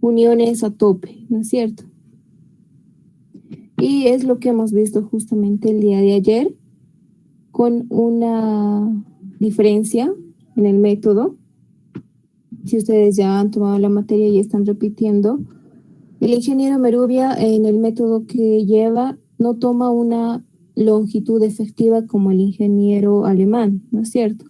uniones a tope, ¿no es cierto? Y es lo que hemos visto justamente el día de ayer, con una diferencia en el método. Si ustedes ya han tomado la materia y están repitiendo, el ingeniero Merubia en el método que lleva no toma una longitud efectiva como el ingeniero alemán, ¿no es cierto?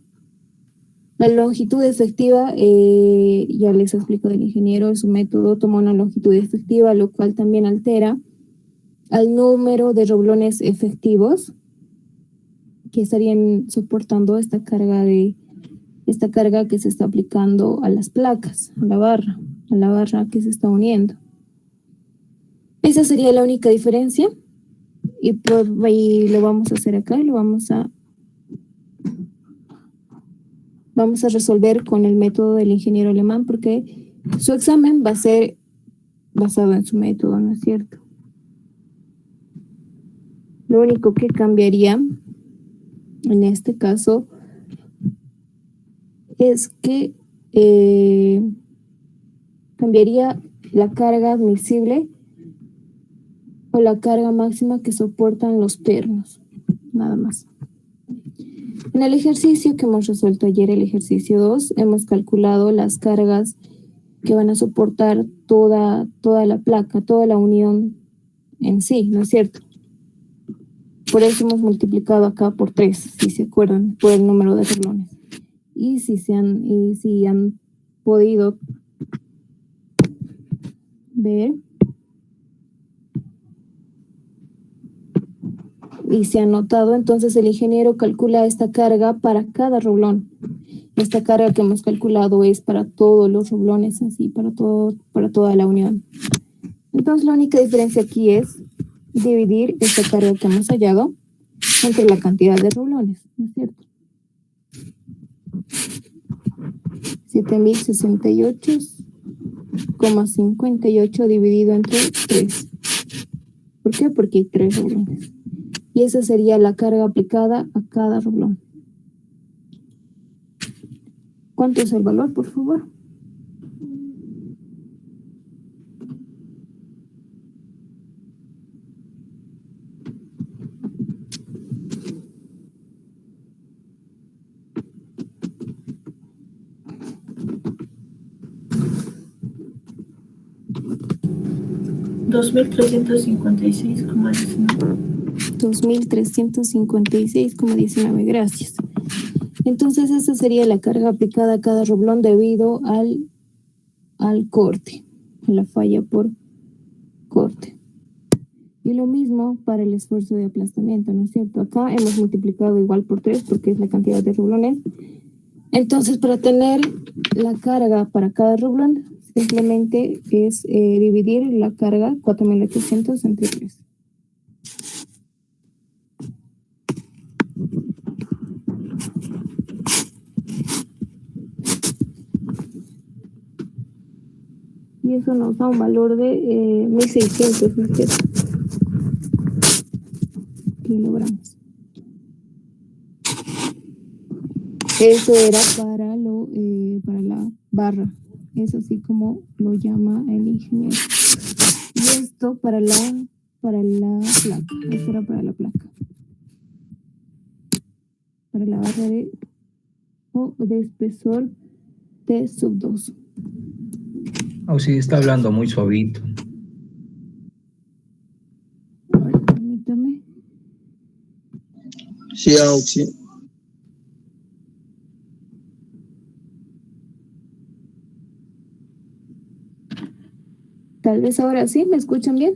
La longitud efectiva, ya les explico del ingeniero, su método toma una longitud efectiva, lo cual también altera al número de roblones efectivos que estarían soportando esta carga que se está aplicando a las placas, a la barra que se está uniendo. Esa sería la única diferencia y lo vamos a hacer acá y lo vamos a resolver con el método del ingeniero alemán porque su examen va a ser basado en su método, ¿no es cierto? Lo único que cambiaría en este caso es que cambiaría la carga admisible o la carga máxima que soportan los pernos, nada más. En el ejercicio que hemos resuelto ayer, el ejercicio 2, hemos calculado las cargas que van a soportar toda la placa, toda la unión en sí, ¿no es cierto? Por eso hemos multiplicado acá por 3, si se acuerdan, por el número de renglones. Y si han podido ver y se han notado, entonces el ingeniero calcula esta carga para cada roblón. Esta carga que hemos calculado es para todos los roblones, así, para toda la unión. Entonces la única diferencia aquí es dividir esta carga que hemos hallado entre la cantidad de roblones, ¿no es cierto? 7068,58 dividido entre 3. ¿Por qué? Porque hay 3 roblones. Y esa sería la carga aplicada a cada roblón. ¿Cuánto es el valor, por favor? $2,356,19. Gracias. Entonces esa sería la carga aplicada a cada roblón debido al corte, a la falla por corte. Y lo mismo para el esfuerzo de aplastamiento, ¿no es cierto? Acá hemos multiplicado igual por 3 porque es la cantidad de roblones. Entonces, para tener la carga para cada roblón, simplemente es dividir la carga 4.800 entre 3. Y eso nos da un valor de 1.600, ¿no es cierto? Kilogramos. Eso era para la barra. Es así como lo llama el ingeniero. Y esto para la placa. Esto era para la placa. Para la barra de espesor T sub 2. Oh, sí, está hablando muy suavito. Ahora, permítame. Sí, Auxi. Tal vez ahora sí, ¿me escuchan bien?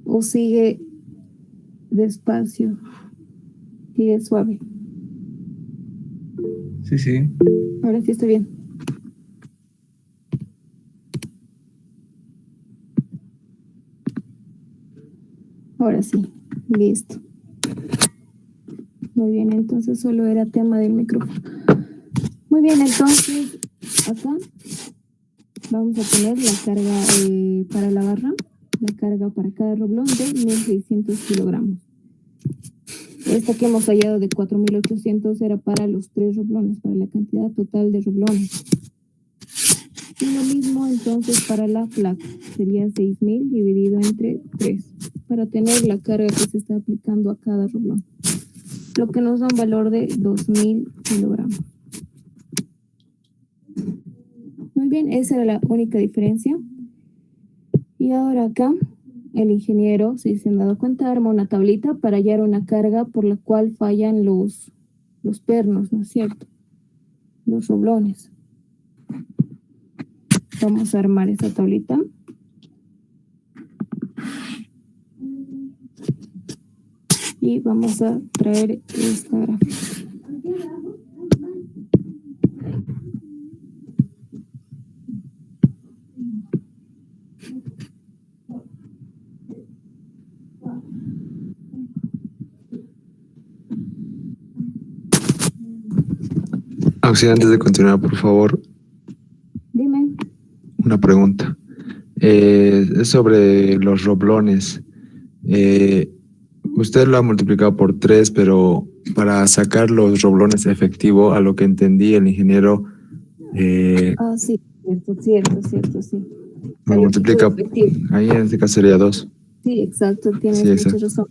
¿O sigue despacio? Sigue suave. Sí, sí. Ahora sí estoy bien. Ahora sí, listo. Muy bien, entonces solo era tema del micrófono. Muy bien, entonces acá vamos a poner la carga para la barra, la carga para cada roblón de 1.600 kilogramos. Esta que hemos hallado de 4.800 era para los 3 rublones, para la cantidad total de rublones. Y lo mismo entonces para la placa, sería 6.000 dividido entre 3, para tener la carga que se está aplicando a cada rublón, lo que nos da un valor de 2.000 kilogramos. Muy bien, esa era la única diferencia. Y ahora acá, el ingeniero, si se han dado cuenta, arma una tablita para hallar una carga por la cual fallan los pernos, ¿no es cierto? Los rublones. Vamos a armar esa tablita. Y vamos a traer esta gráfica. Antes de continuar, por favor, Dime. una pregunta. Es sobre los roblones. Usted lo ha multiplicado por 3, pero para sacar los roblones efectivo, a lo que entendí, el ingeniero Sí, cierto, sí. lo multiplica. Ahí en este caso sería 2. Sí, exacto, tienes Sí, mucha exacto. razón.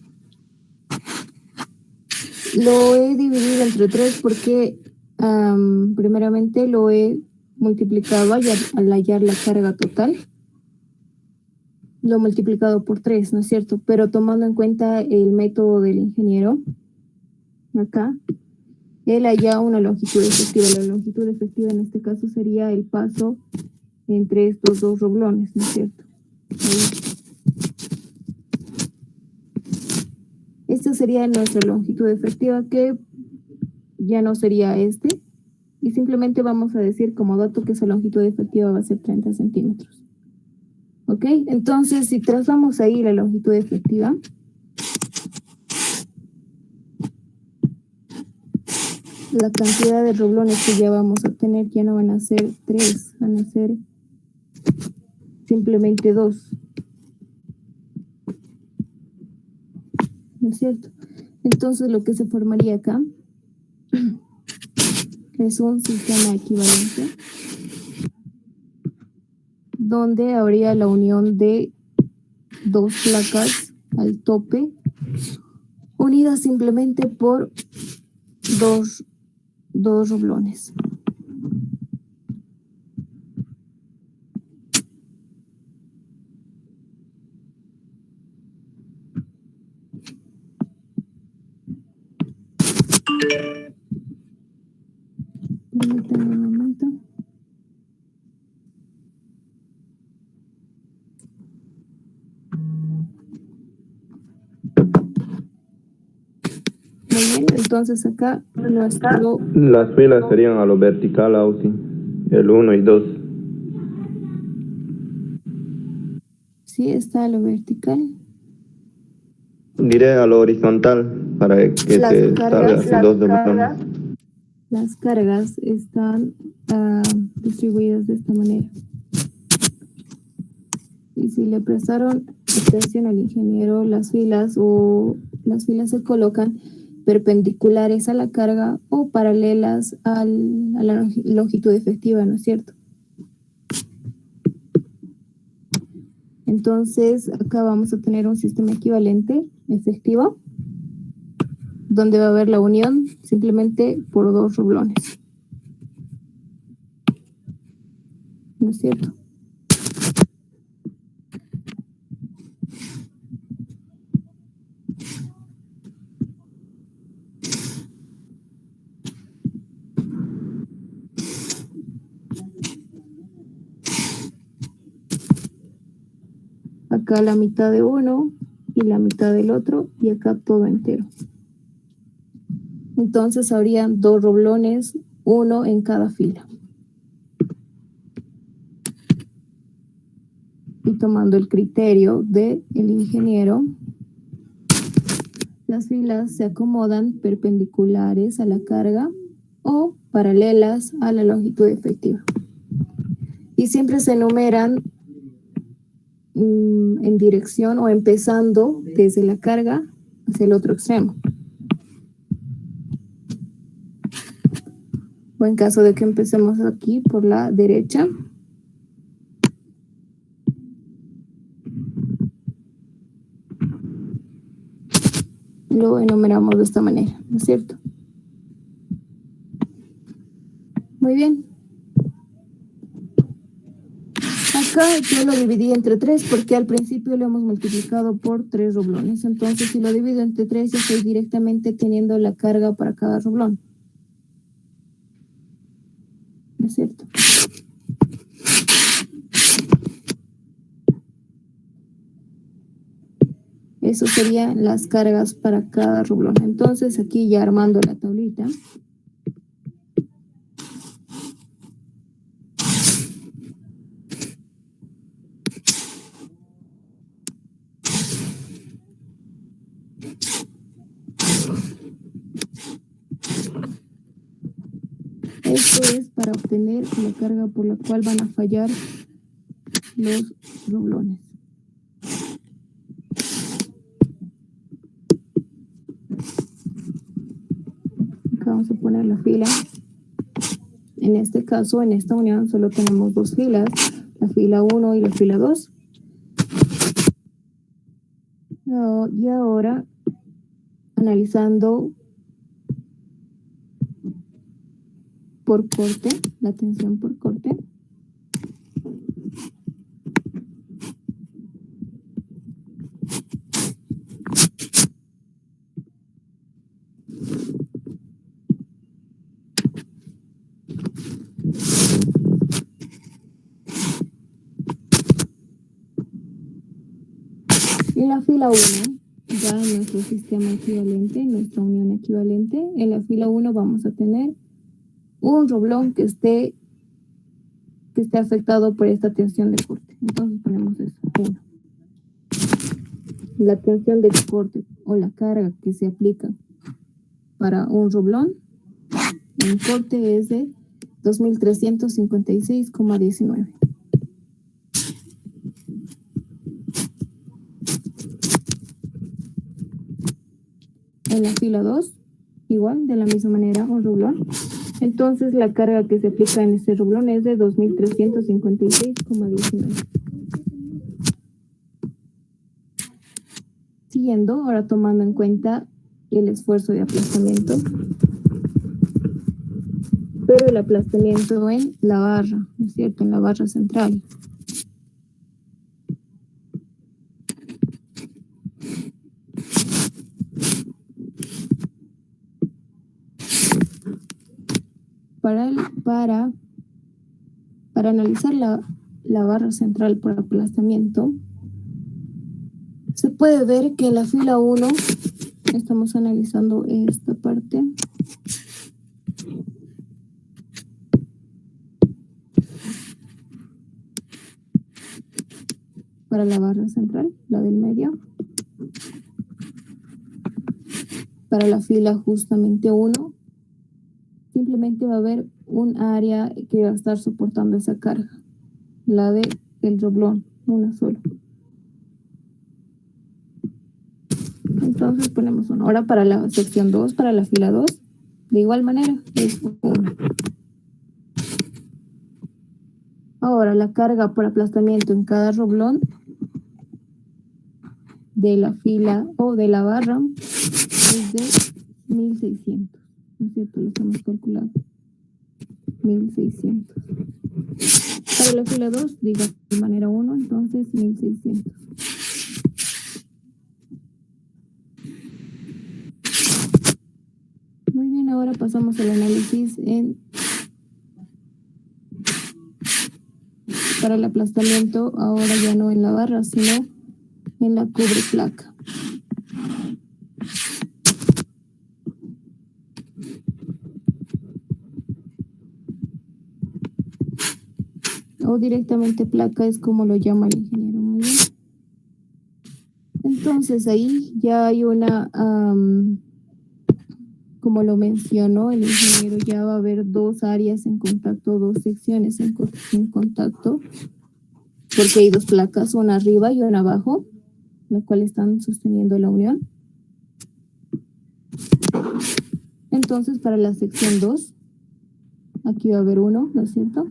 Lo he dividido entre 3 porque primeramente lo he multiplicado al hallar la carga total. Lo he multiplicado por 3, ¿no es cierto? Pero tomando en cuenta el método del ingeniero, acá, él halla una longitud efectiva. La longitud efectiva en este caso sería el paso entre estos 2 roblones, ¿no es cierto? Ahí. Esta sería nuestra longitud efectiva, que ya no sería este. Y simplemente vamos a decir como dato que esa longitud efectiva va a ser 30 centímetros. ¿Ok? Entonces, si trazamos ahí la longitud efectiva, la cantidad de roblones que ya vamos a tener ya no van a ser 3, van a ser simplemente 2. ¿No es cierto? Entonces, lo que se formaría acá es un sistema equivalente donde habría la unión de 2 placas al tope unidas simplemente por dos rublones. Permítanme un momento. Muy bien, entonces acá nuestro... Las filas serían a lo vertical, Ausi, el 1 y 2. Sí, está a lo vertical. Diré a lo horizontal para que se salga así 2 doblones. Las cargas están distribuidas de esta manera. Y si le prestaron atención al ingeniero, las filas se colocan perpendiculares a la carga o paralelas a la longitud efectiva, ¿no es cierto? Entonces, acá vamos a tener un sistema equivalente efectivo, donde va a haber la unión simplemente por 2 rublones. ¿No es cierto? Acá la mitad de uno y la mitad del otro, y acá todo entero. Entonces habrían 2 roblones, uno en cada fila. Y tomando el criterio del ingeniero, las filas se acomodan perpendiculares a la carga o paralelas a la longitud efectiva. Y siempre se enumeran en dirección o empezando desde la carga hacia el otro extremo. O en caso de que empecemos aquí por la derecha. Lo enumeramos de esta manera, ¿no es cierto? Muy bien. Acá yo lo dividí entre 3 porque al principio lo hemos multiplicado por 3 rublones. Entonces, si lo divido entre 3, ya estoy directamente teniendo la carga para cada rublón. ¿No es cierto? Eso serían las cargas para cada rublón. Entonces, aquí ya armando la tablita. Esto es para obtener la carga por la cual van a fallar los rublones. Acá vamos a poner la fila. En este caso, en esta unión, solo tenemos 2 filas, la fila 1 y la fila 2. Y ahora, analizando por corte, la tensión por corte. En la fila 1, ya en nuestro sistema equivalente, nuestra unión equivalente, en la fila 1 vamos a tener un rublón que esté afectado por esta tensión de corte. Entonces ponemos eso, 1. La tensión de corte o la carga que se aplica para un rublón en corte es de 2356,19. En la fila 2, igual, de la misma manera, un rublón. Entonces, la carga que se aplica en este rublón es de 2356,19. Siguiendo, ahora tomando en cuenta el esfuerzo de aplastamiento, pero el aplastamiento en la barra, ¿no es cierto? En la barra central. Para analizar la barra central por aplastamiento, se puede ver que en la fila 1 estamos analizando esta parte. Para la barra central, la del medio. Para la fila justamente 1, simplemente va a haber un área que va a estar soportando esa carga, la del rublón, una sola. Entonces ponemos 1. Ahora para la sección 2, para la fila 2, de igual manera es 1. Ahora la carga por aplastamiento en cada rublón de la fila o de la barra es de 1600. ¿No es cierto? Lo que hemos calculado. 1600. Para la fila 2, digo de manera 1, entonces 1600. Muy bien, ahora pasamos al análisis para el aplastamiento, ahora ya no en la barra, sino en la cubre placa. O directamente placa es como lo llama el ingeniero. Muy bien. Entonces ahí ya hay una, como lo mencionó el ingeniero, ya va a haber 2 áreas en contacto, 2 secciones en contacto, porque hay 2 placas, una arriba y una abajo, la cual están sosteniendo la unión. Entonces para la sección 2 Aquí va a haber uno, ¿no es cierto?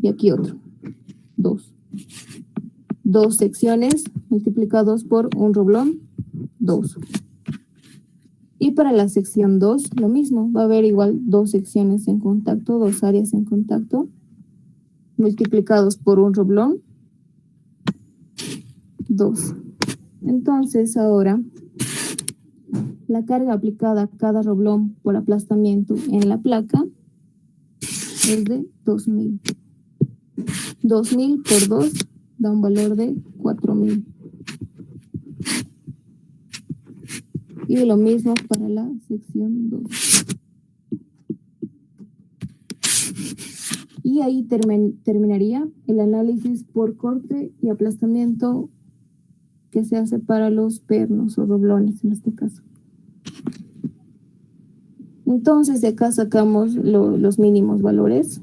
Y aquí otro. 2. 2 secciones multiplicados por un roblón, 2. Y para la sección 2, lo mismo. Va a haber igual 2 secciones en contacto, 2 áreas en contacto, multiplicados por un roblón, 2. Entonces ahora, la carga aplicada a cada roblón por aplastamiento en la placa es de 2000. 2000 por 2 da un valor de 4000. Y lo mismo para la sección 2. Y ahí terminaría el análisis por corte y aplastamiento que se hace para los pernos o roblones en este caso. Entonces de acá sacamos los mínimos valores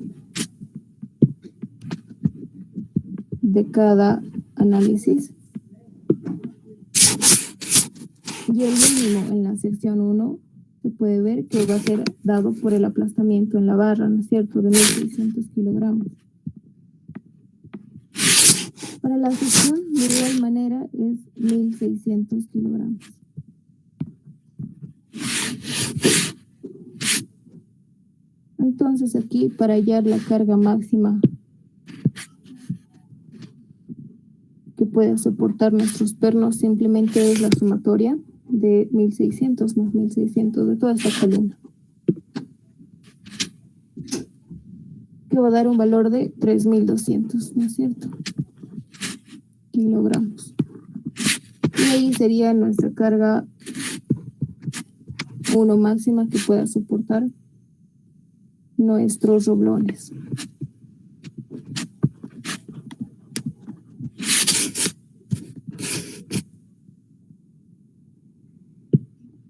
de cada análisis. Y el mínimo en la sección 1 se puede ver que va a ser dado por el aplastamiento en la barra, ¿no es cierto?, de 1600 kilogramos. Para la sección, de igual manera, es 1600 kilogramos. Entonces aquí, para hallar la carga máxima que puede soportar nuestros pernos, simplemente es la sumatoria de 1600 más 1600 de toda esta columna, que va a dar un valor de 3200, ¿no es cierto?, kilogramos. Y ahí sería nuestra carga 1 máxima que pueda soportar nuestros roblones.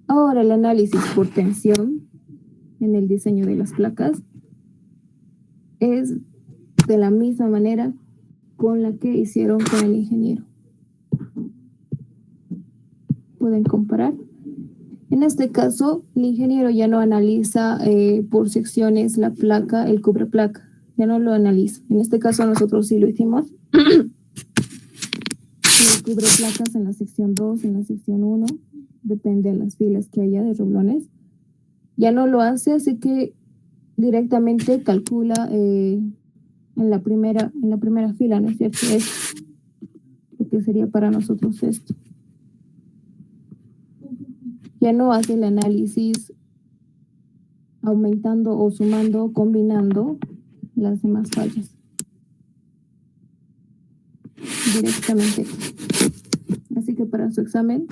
Ahora el análisis por tensión en el diseño de las placas es de la misma manera con la que hicieron con el ingeniero. Pueden comparar. En este caso, el ingeniero ya no analiza por secciones la placa, el cubreplaca, ya no lo analiza. En este caso nosotros sí lo hicimos. El cubreplacas en la sección 2, en la sección 1, depende de las filas que haya de roblones. Ya no lo hace, así que directamente calcula en la primera fila, ¿no es cierto? Es lo que sería para nosotros esto. Ya no hace el análisis aumentando o sumando o combinando las demás fallas. Directamente. Así que para su examen,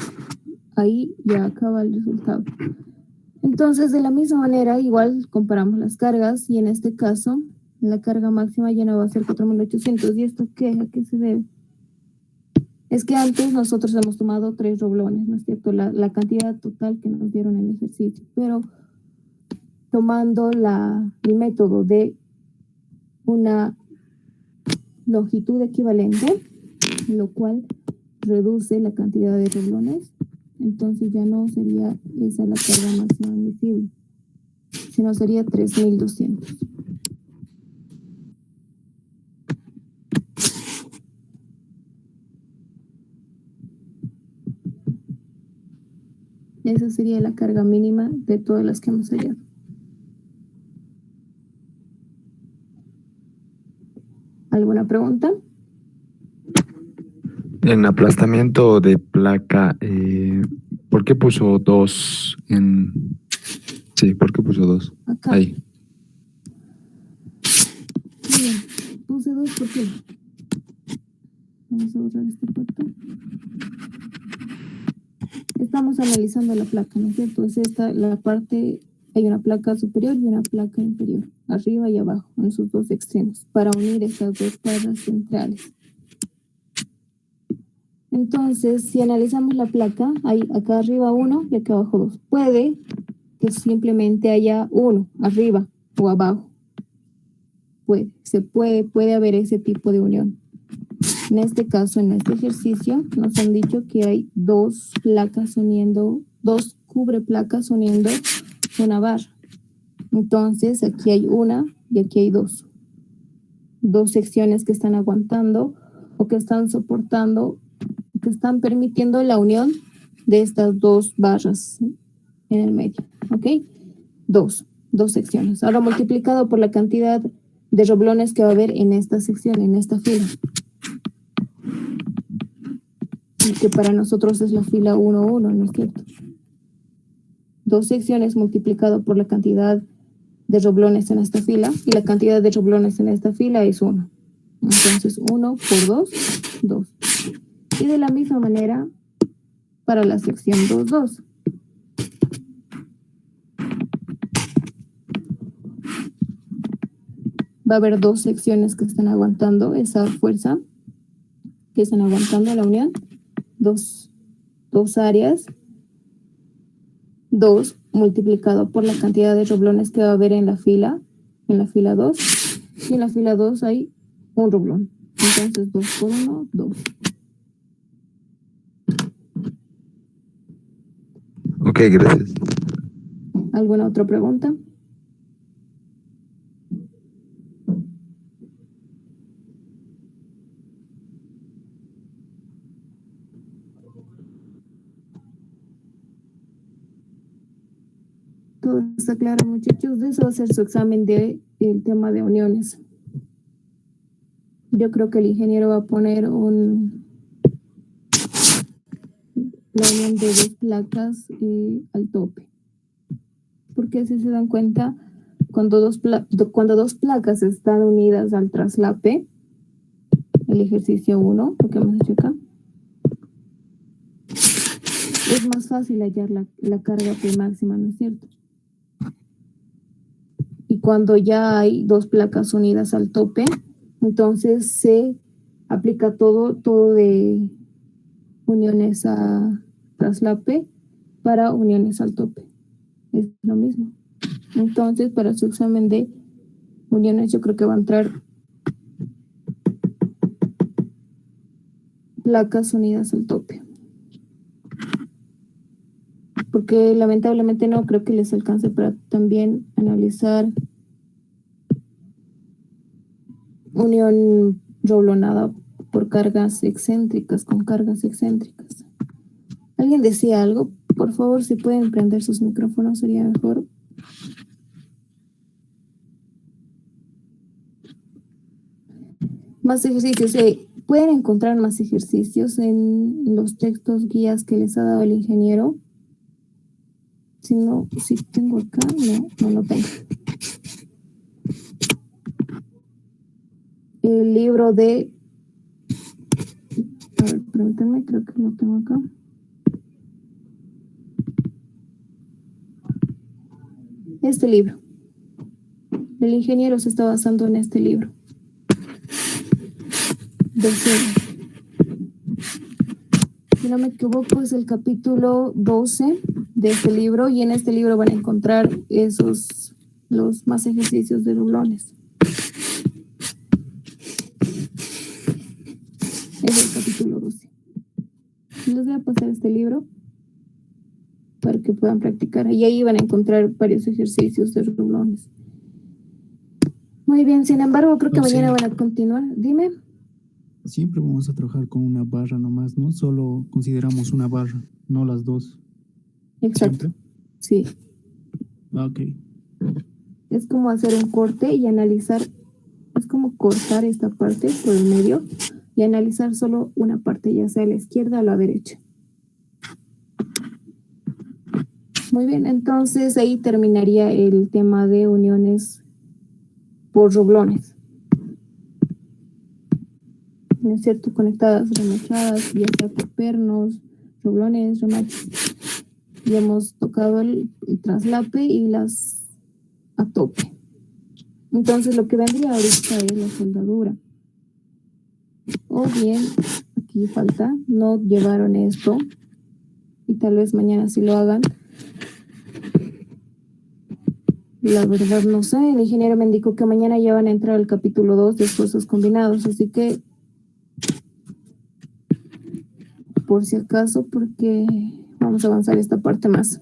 ahí ya acaba el resultado. Entonces, de la misma manera, igual comparamos las cargas y en este caso, la carga máxima ya no va a ser 4800. ¿Y esto qué? ¿A qué se debe? Es que antes nosotros hemos tomado 3 roblones, ¿no es cierto? La cantidad total que nos dieron en el ejercicio, pero tomando el método de una longitud equivalente, lo cual reduce la cantidad de roblones, entonces ya no sería esa la carga máxima admisible, sino sería 3200. Esa sería la carga mínima de todas las que hemos hallado. ¿Alguna pregunta? En aplastamiento de placa, ¿por qué puso 2 en...? Sí, ¿por qué puso 2? Acá. Ahí. Bien, puse 2 porque vamos a borrar esta parte. Estamos analizando la placa, ¿no es cierto? Es esta la parte, hay una placa superior y una placa inferior, arriba y abajo, en sus 2 extremos, para unir estas 2 barras centrales. Entonces, si analizamos la placa, hay acá arriba 1 y acá abajo 2. Puede que simplemente haya 1 arriba o abajo. Puede haber ese tipo de unión. En este caso, en este ejercicio, nos han dicho que hay 2 placas uniendo, 2 cubreplacas uniendo una barra. Entonces, aquí hay una y aquí hay dos secciones que están aguantando o que están soportando, que están permitiendo la unión de estas dos barras en el medio, ¿ok? Dos secciones. Ahora multiplicado por la cantidad de roblones que va a haber en esta sección, en esta fila. Y que para nosotros es la fila 1, ¿no es cierto? Dos secciones multiplicado por la cantidad de roblones en esta fila, y la cantidad de roblones en esta fila es 1. Entonces 1 por 2, 2. Y de la misma manera para la sección 2, 2. Va a haber dos secciones que están aguantando esa fuerza, que están aguantando la unión. Dos áreas. 2 multiplicado por la cantidad de roblones que va a haber en la fila 2. Y en la fila 2 hay un roblón. Entonces 2 por 1, 2. Ok, gracias. ¿Alguna otra pregunta? Todo está claro, muchachos. De eso va a ser su examen de el tema de uniones. Yo creo que el ingeniero va a poner la unión de dos placas al tope. Porque si se dan cuenta, cuando dos placas están unidas al traslape, el ejercicio 1, lo que hemos hecho acá, es más fácil hallar la carga P máxima, ¿no es cierto? Y cuando ya hay dos placas unidas al tope, entonces se aplica todo de uniones a traslape para uniones al tope. Es lo mismo. Entonces, para su examen de uniones, yo creo que va a entrar placas unidas al tope. Porque lamentablemente no creo que les alcance para también analizar unión roblonada por cargas excéntricas, con cargas excéntricas. ¿Alguien decía algo? Por favor, si pueden prender sus micrófonos sería mejor. Más ejercicios. Pueden encontrar más ejercicios en los textos guías que les ha dado el ingeniero. Si no, si tengo acá, no lo tengo. El libro de... A ver, permítanme, creo que lo tengo acá. Este libro. El ingeniero se está basando en este libro. Si no me equivoco, es el capítulo 12 de este libro, y en este libro van a encontrar los más ejercicios de rublones. Es el capítulo 12. Les voy a pasar este libro para que puedan practicar. Y ahí van a encontrar varios ejercicios de rublones. Muy bien, sin embargo, creo que mañana van a continuar. Dime. Siempre vamos a trabajar con una barra nomás, ¿no? Solo consideramos una barra, no las dos. Exacto. ¿Siempre? Sí. Ok. Es como hacer un corte y analizar, es como cortar esta parte por el medio y analizar solo una parte, ya sea a la izquierda o a la derecha. Muy bien, entonces ahí terminaría el tema de uniones por rublones. ¿No es cierto? Conectadas, remachadas, ya sea por pernos, rublones, remaches. Ya hemos tocado el traslape y las a tope. Entonces lo que vendría ahorita es la soldadura. O bien, aquí falta, no llevaron esto y tal vez mañana sí lo hagan. La verdad no sé, el ingeniero me indicó que mañana ya van a entrar al capítulo 2 de esfuerzos combinados, así que por si acaso, porque vamos a avanzar esta parte más.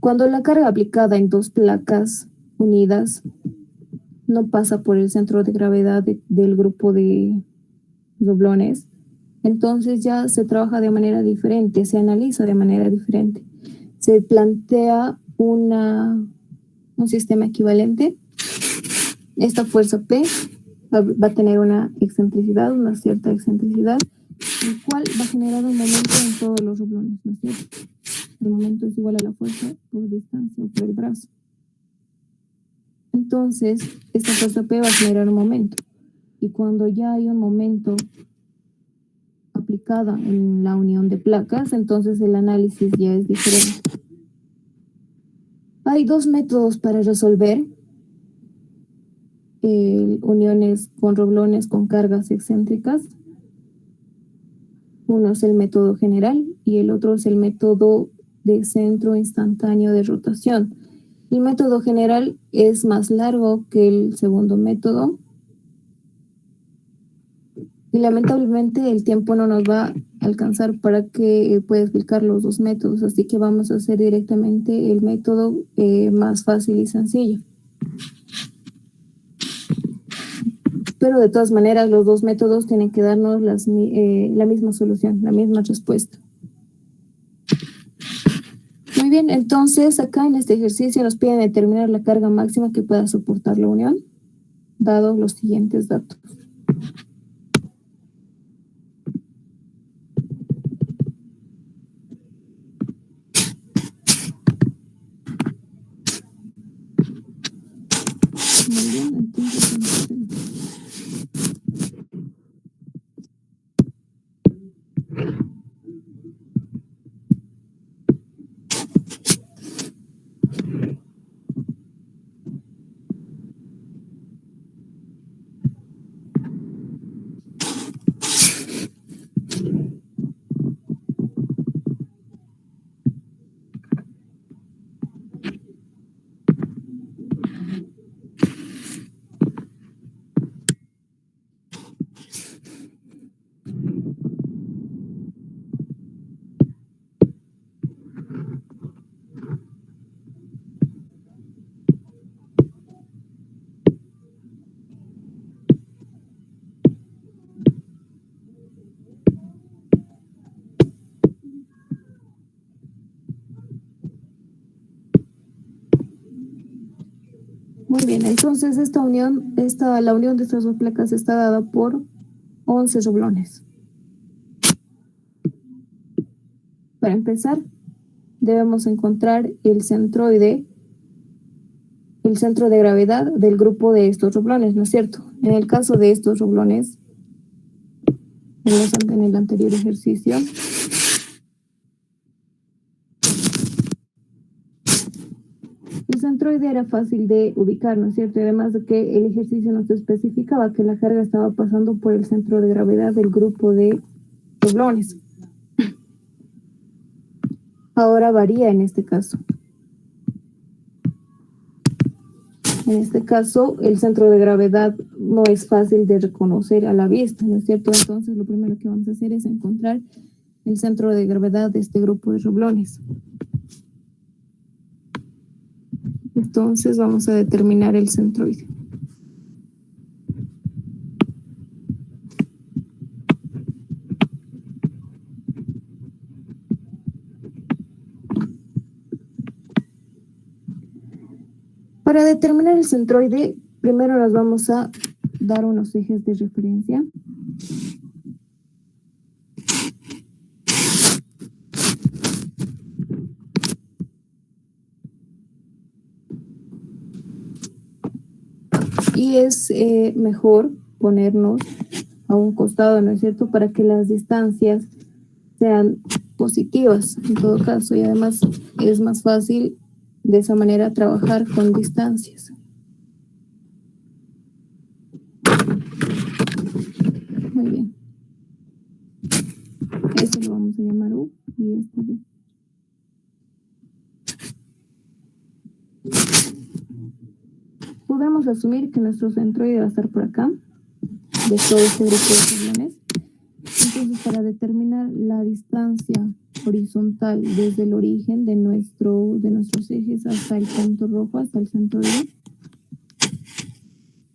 Cuando la carga aplicada en dos placas unidas no pasa por el centro de gravedad del grupo de doblones, entonces ya se trabaja de manera diferente, se analiza de manera diferente. Se plantea un sistema equivalente. Esta fuerza P va a tener una excentricidad, una cierta excentricidad, el cual va a generar un momento en todos los doblones, ¿no es cierto? El momento es igual a la fuerza por distancia o por el brazo. Entonces, esta fuerza P va a generar un momento. Y cuando ya hay un momento aplicada en la unión de placas, entonces el análisis ya es diferente. Hay dos métodos para resolver uniones con roblones con cargas excéntricas. Uno es el método general y el otro es el método de centro instantáneo de rotación. El método general es más largo que el segundo método y lamentablemente el tiempo no nos va a alcanzar para que pueda explicar los dos métodos, así que vamos a hacer directamente el método más fácil y sencillo. Pero de todas maneras los dos métodos tienen que darnos la misma solución, la misma respuesta. Muy bien, entonces acá en este ejercicio nos piden determinar la carga máxima que pueda soportar la unión, dados los siguientes datos. Muy bien, entonces muy bien, entonces la unión de estas dos placas está dada por 11 doblones. Para empezar, debemos encontrar el centro de gravedad del grupo de estos doblones, ¿no es cierto? En el caso de estos doblones, en el anterior ejercicio, el centroide era fácil de ubicar, ¿no es cierto? Y además de que el ejercicio nos especificaba que la carga estaba pasando por el centro de gravedad del grupo de doblones. Ahora varía en este caso. En este caso, el centro de gravedad no es fácil de reconocer a la vista, ¿no es cierto? Entonces, lo primero que vamos a hacer es encontrar el centro de gravedad de este grupo de doblones. Entonces, vamos a determinar el centroide. Para determinar el centroide, primero nos vamos a dar unos ejes de referencia. Y es mejor ponernos a un costado, ¿no es cierto?, para que las distancias sean positivas en todo caso, y además es más fácil de esa manera trabajar con distancias. Muy bien. Este lo vamos a llamar U y este B. Podemos asumir que nuestro centroide va a estar por acá, de todo este grupo de doblones. Entonces, para determinar la distancia horizontal desde el origen de nuestros ejes hasta el punto rojo, hasta el centroide.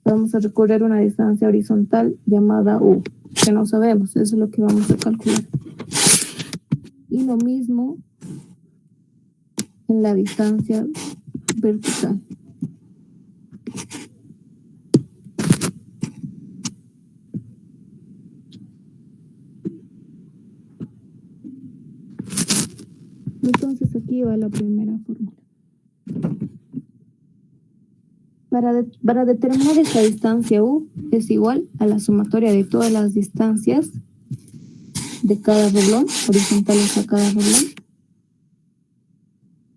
Vamos a recorrer una distancia horizontal llamada U, que no sabemos, eso es lo que vamos a calcular. Y lo mismo en la distancia vertical. Entonces aquí va la primera fórmula. Para determinar esta distancia U es igual a la sumatoria de todas las distancias de cada reblón, horizontales a cada reblón,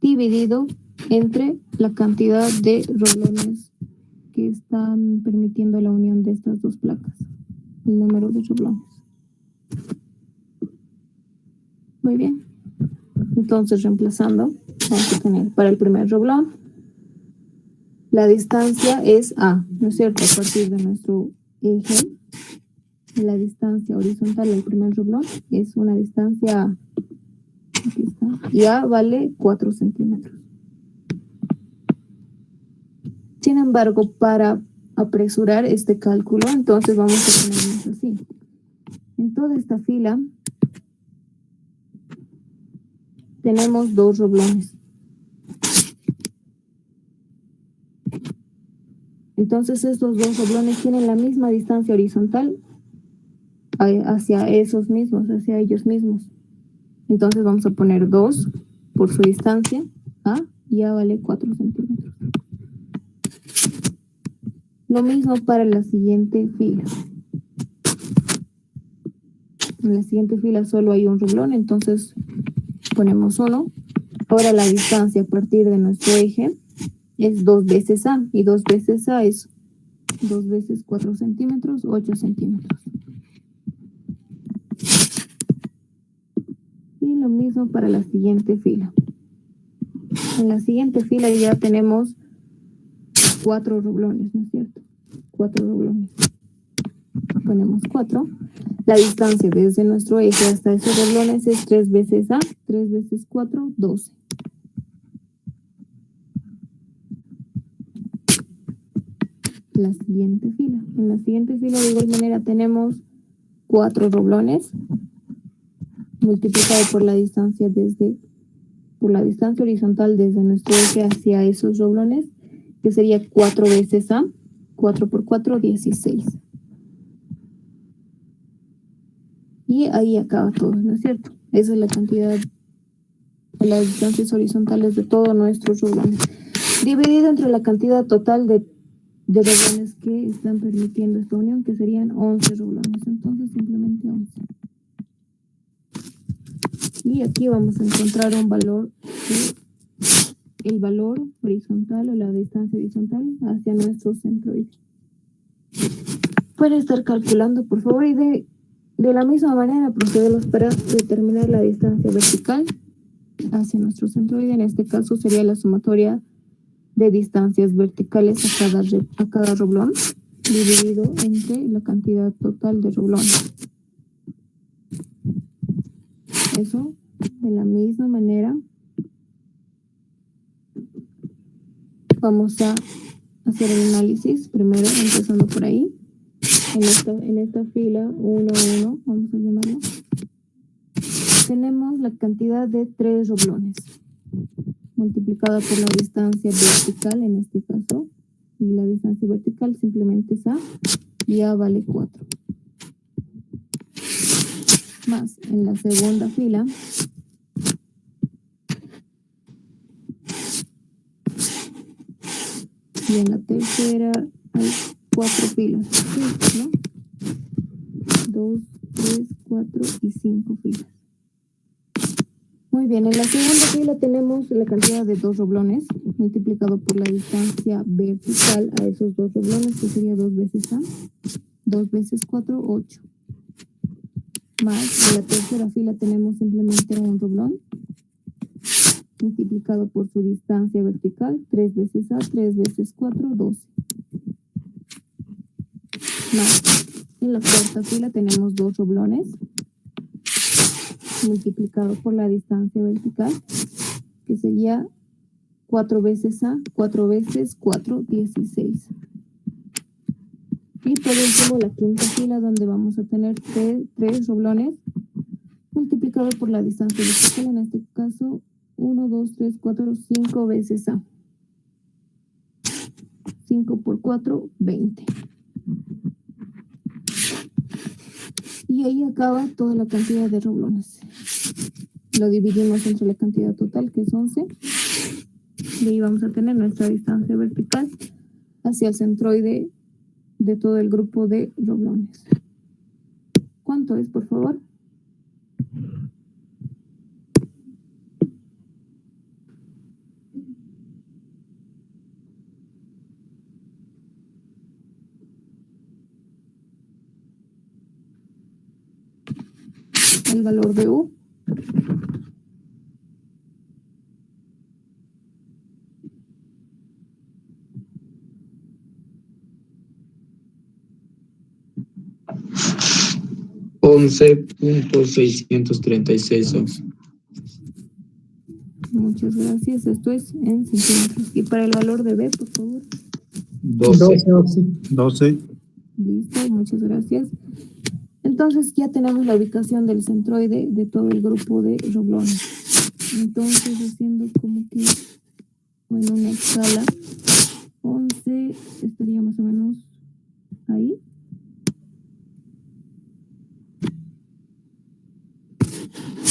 dividido entre la cantidad de reblones que están permitiendo la unión de estas dos placas, el número de reblones. Muy bien. Entonces, reemplazando, vamos a tener para el primer reblón, la distancia es A, ¿no es cierto? A partir de nuestro eje, la distancia horizontal del primer reblón es una distancia A. Aquí está. Y A vale 4 centímetros. Sin embargo, para apresurar este cálculo, entonces vamos a ponernos así. En toda esta fila tenemos 2 reblones. Entonces estos 2 reblones tienen la misma distancia horizontal hacia esos mismos, hacia ellos mismos. Entonces vamos a poner 2 por su distancia A y A vale 4 centímetros. Lo mismo para la siguiente fila. En la siguiente fila solo hay un reblón, entonces ponemos 1. Ahora la distancia a partir de nuestro eje es 2 veces A, y 2 veces A es 2 veces 4 centímetros, 8 centímetros. Y lo mismo para la siguiente fila. En la siguiente fila ya tenemos 4 reblones, ¿no es cierto? 4 reblones. Ponemos 4. La distancia desde nuestro eje hasta esos reblones es 3 veces A, 3 veces 4, 12. La siguiente fila. En la siguiente fila de igual manera tenemos 4 reblones multiplicado por la distancia horizontal desde nuestro eje hacia esos reblones, que sería 4 veces A, 4 por 4, 16. Y ahí acaba todo, ¿no es cierto? Esa es la cantidad de las distancias horizontales de todos nuestros reblones, dividido entre la cantidad total de reblones que están permitiendo esta unión, que serían 11 reblones. Entonces simplemente 11. Y aquí vamos a encontrar un valor, el valor horizontal o la distancia horizontal hacia nuestro centroide. Pueden estar calculando, por favor, y de la misma manera procedemos para determinar la distancia vertical hacia nuestro centroide. En este caso sería la sumatoria de distancias verticales a cada reblón, dividido entre la cantidad total de reblones. Eso, de la misma manera, vamos a hacer el análisis, primero empezando por ahí. En esta fila 1, 1, vamos a llamarlo, tenemos la cantidad de 3 reblones, multiplicada por la distancia vertical en este caso, y la distancia vertical simplemente es A, y A vale 4. Más en la segunda fila y en la tercera hay 4 filas, ¿no? 2, 3, 4 y 5 filas. Muy bien, en la segunda fila tenemos la cantidad de 2 reblones multiplicado por la distancia vertical a esos 2 reblones, que sería 2 veces A, 2 veces 4, 8. Más en la tercera fila tenemos simplemente un reblón multiplicado por su distancia vertical, 3 veces A, 3 veces 4, 12. Más en la cuarta fila tenemos 2 reblones multiplicado por la distancia vertical, que sería 4 veces A, 4 veces 4, 16. Y por último, la quinta fila, donde vamos a tener 3 roblones multiplicado por la distancia vertical, en este caso 1, 2, 3, 4, 5 veces A. 5 por 4, 20. Y ahí acaba toda la cantidad de roblones. Lo dividimos entre la cantidad total, que es 11. Y ahí vamos a tener nuestra distancia vertical hacia el centroide de todo el grupo de roblones. ¿Cuánto es, por favor? El valor de U. $11.636. Muchas gracias. Esto es en centímetros. Y para el valor de B, por favor. 12. Listo, muchas gracias. Entonces ya tenemos la ubicación del centroide de todo el grupo de roblones. Entonces, haciendo como que en una escala 11 estaría más o menos ahí.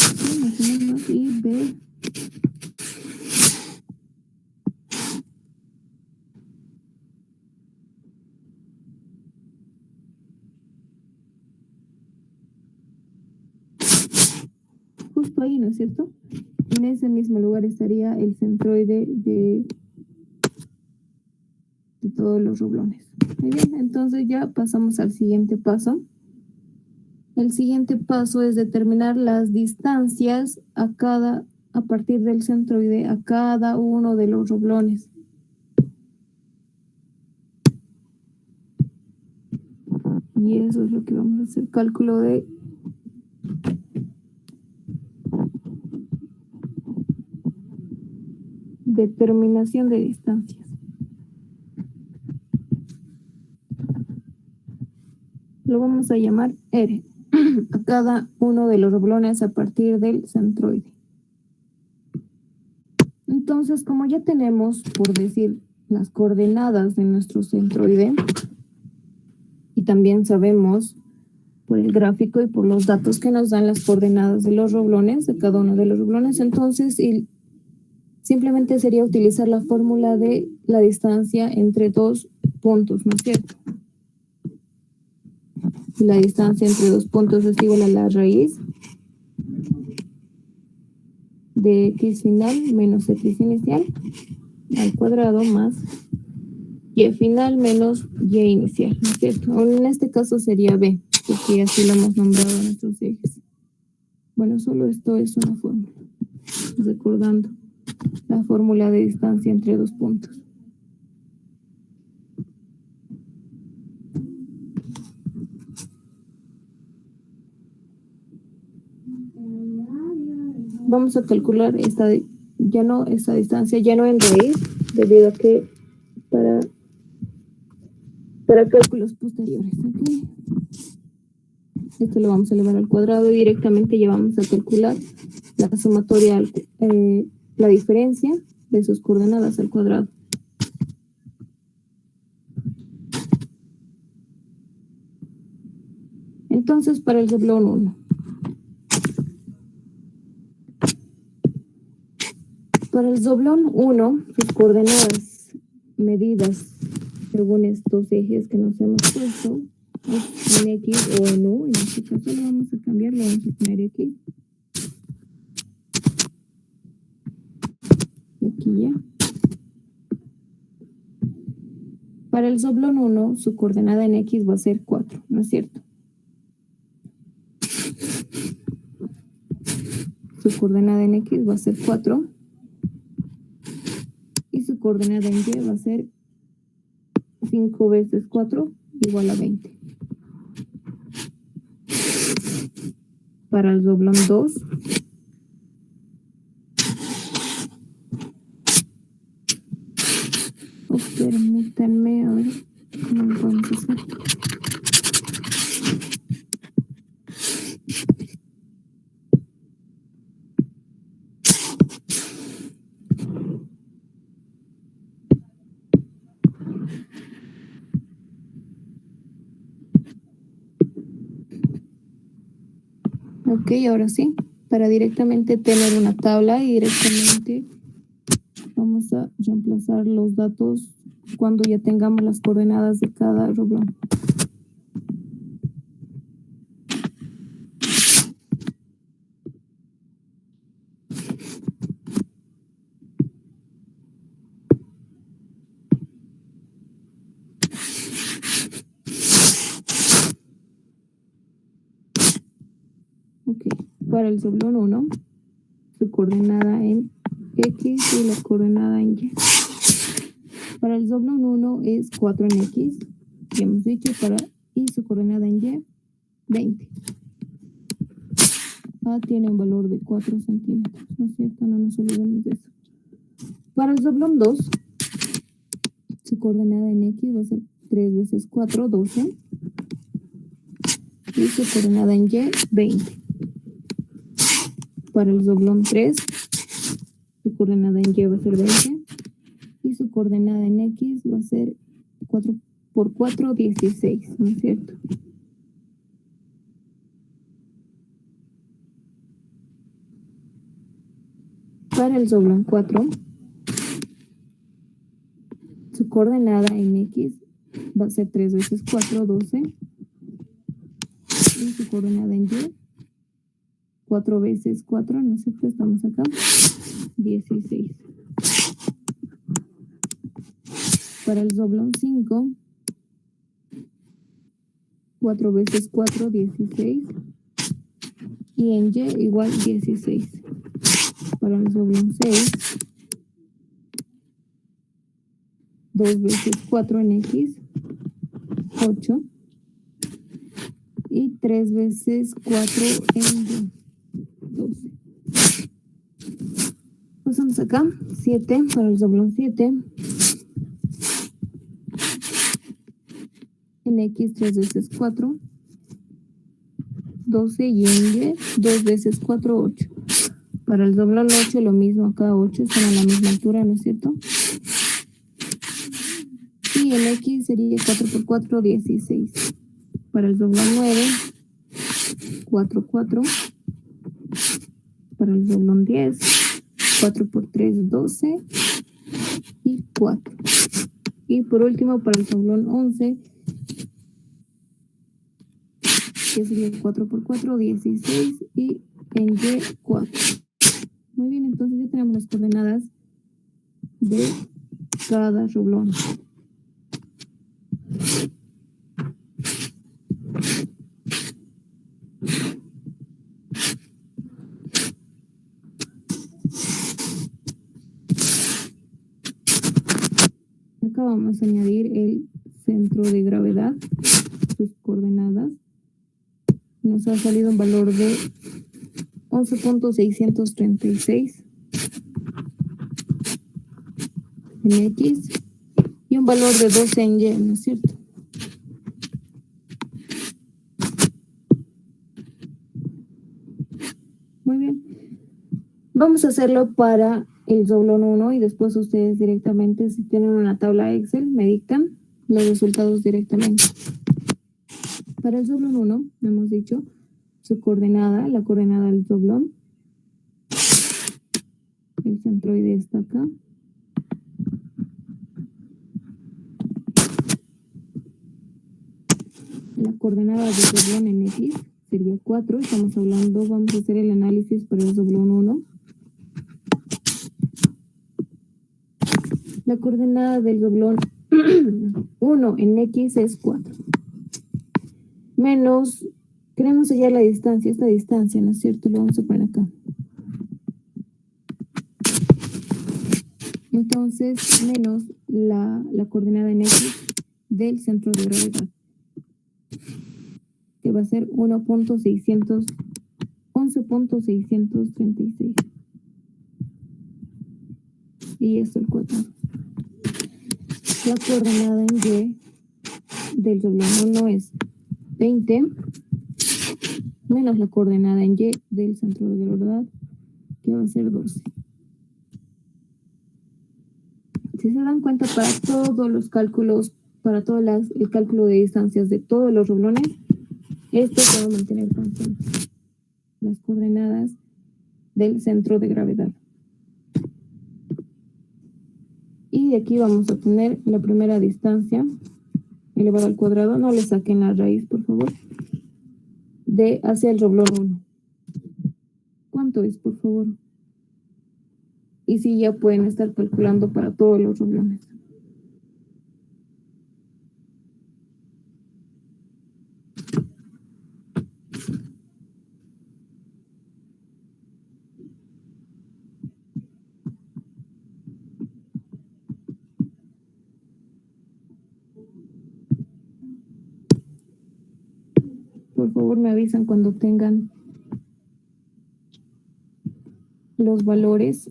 Sí, más o menos. Y B. Justo ahí, ¿no es cierto? En ese mismo lugar estaría el centroide de todos los roblones. Muy bien, entonces ya pasamos al siguiente paso. El siguiente paso es determinar las distancias a partir del centroide a cada uno de los roblones. Y eso es lo que vamos a hacer, cálculo de determinación de distancias. Lo vamos a llamar R a cada uno de los roblones a partir del centroide. Entonces, como ya tenemos, por decir, las coordenadas de nuestro centroide, y también sabemos por el gráfico y por los datos que nos dan las coordenadas de los roblones, de cada uno de los roblones, entonces simplemente sería utilizar la fórmula de la distancia entre dos puntos, ¿no es cierto? La distancia entre dos puntos es igual a la raíz de x final menos x inicial al cuadrado más y final menos y inicial, ¿no es cierto? En este caso sería b, porque así lo hemos nombrado a nuestros ejes. Bueno, solo esto es una fórmula, recordando la fórmula de distancia entre dos puntos. Vamos a calcular esta distancia ya no en raíz, debido a que para cálculos posteriores, ¿okay? Esto lo vamos a elevar al cuadrado y directamente ya vamos a calcular la sumatoria, la diferencia de sus coordenadas al cuadrado. Entonces, para el reblón 1. Para el doblón 1, sus coordenadas medidas según estos ejes que nos hemos puesto, es en X o en U. En este caso lo vamos a cambiar, lo vamos a poner X. Aquí ya. Para el doblón 1, su coordenada en X va a ser 4, ¿no es cierto? Su coordenada en X va a ser 4. Y su coordenada en Y va a ser 5 veces 4 igual a 20. para el doblón 2. Permítanme, a ver cómo lo podemos hacer. Ok, ahora sí, para directamente tener una tabla y directamente vamos a reemplazar los datos cuando ya tengamos las coordenadas de cada doblón. Ok, para el doblón 1, su coordenada en X y la coordenada en Y. Para el doblón 1 es 4 en X, ya hemos dicho, y su coordenada en Y, 20. A tiene un valor de 4 centímetros, ¿no es cierto? No nos olvidemos de eso. Para el doblón 2, su coordenada en X va a ser 3 veces 4, 12. Y su coordenada en Y, 20. Para el doblón 3, su coordenada en Y va a ser 20. Y su coordenada en X va a ser 4 por 4, 16, ¿no es cierto? Para el doblón 4, su coordenada en X va a ser 3 veces 4, 12. Y su coordenada en Y, 4 veces 4, ¿no es cierto? Estamos acá, 16. Para el doblón 5, 4 veces 4, 16. Y en Y igual 16. Para el doblón 6, 2 veces 4 en X, 8. Y 3 veces 4 en Y, 12. Pasamos acá, 7, para el doblón 7. En X 3 veces 4, 12 y en Y 2 veces 4, 8. Para el doblón 8 lo mismo, acá 8 están a la misma altura, ¿no es cierto? Y en X sería 4 por 4, 16. Para el doblón 9, 4, 4. Para el doblón 10, 4 por 3, 12. Y 4. Y por último, para el doblón 11, que sería 4 por 4, 16. Y en Y, 4. Muy bien, entonces ya tenemos las coordenadas de cada doblón. Acá vamos a añadir el centro de gravedad, sus coordenadas. Nos ha salido un valor de 11.636 en X y un valor de 12 en Y, ¿no es cierto? Muy bien. Vamos a hacerlo para el doblón 1 y después ustedes directamente, si tienen una tabla Excel, me dictan los resultados directamente. Para el doblón 1, hemos dicho su coordenada, la coordenada del doblón. El centroide está acá. La coordenada del doblón en X sería 4. Estamos hablando, vamos a hacer el análisis para el doblón 1. La coordenada del doblón 1 en X es 4. Menos, queremos hallar la distancia, esta distancia, ¿no es cierto? Lo vamos a poner acá. Entonces, menos la coordenada en X del centro de gravedad, que va a ser 1.636. 11.636. Y esto el cuadrado. La coordenada en Y del doblón 1 es 20 menos la coordenada en Y del centro de gravedad, que va a ser 12. Si se dan cuenta, para todos los cálculos, para todo el cálculo de distancias de todos los renglones, esto se va a mantener constante. Las coordenadas del centro de gravedad. Y de aquí vamos a tener la primera distancia elevado al cuadrado. No le saquen la raíz, por favor. De hacia el renglón 1. ¿Cuánto es, por favor? Y si ya pueden estar calculando para todos los renglones. Por favor, me avisan cuando tengan los valores.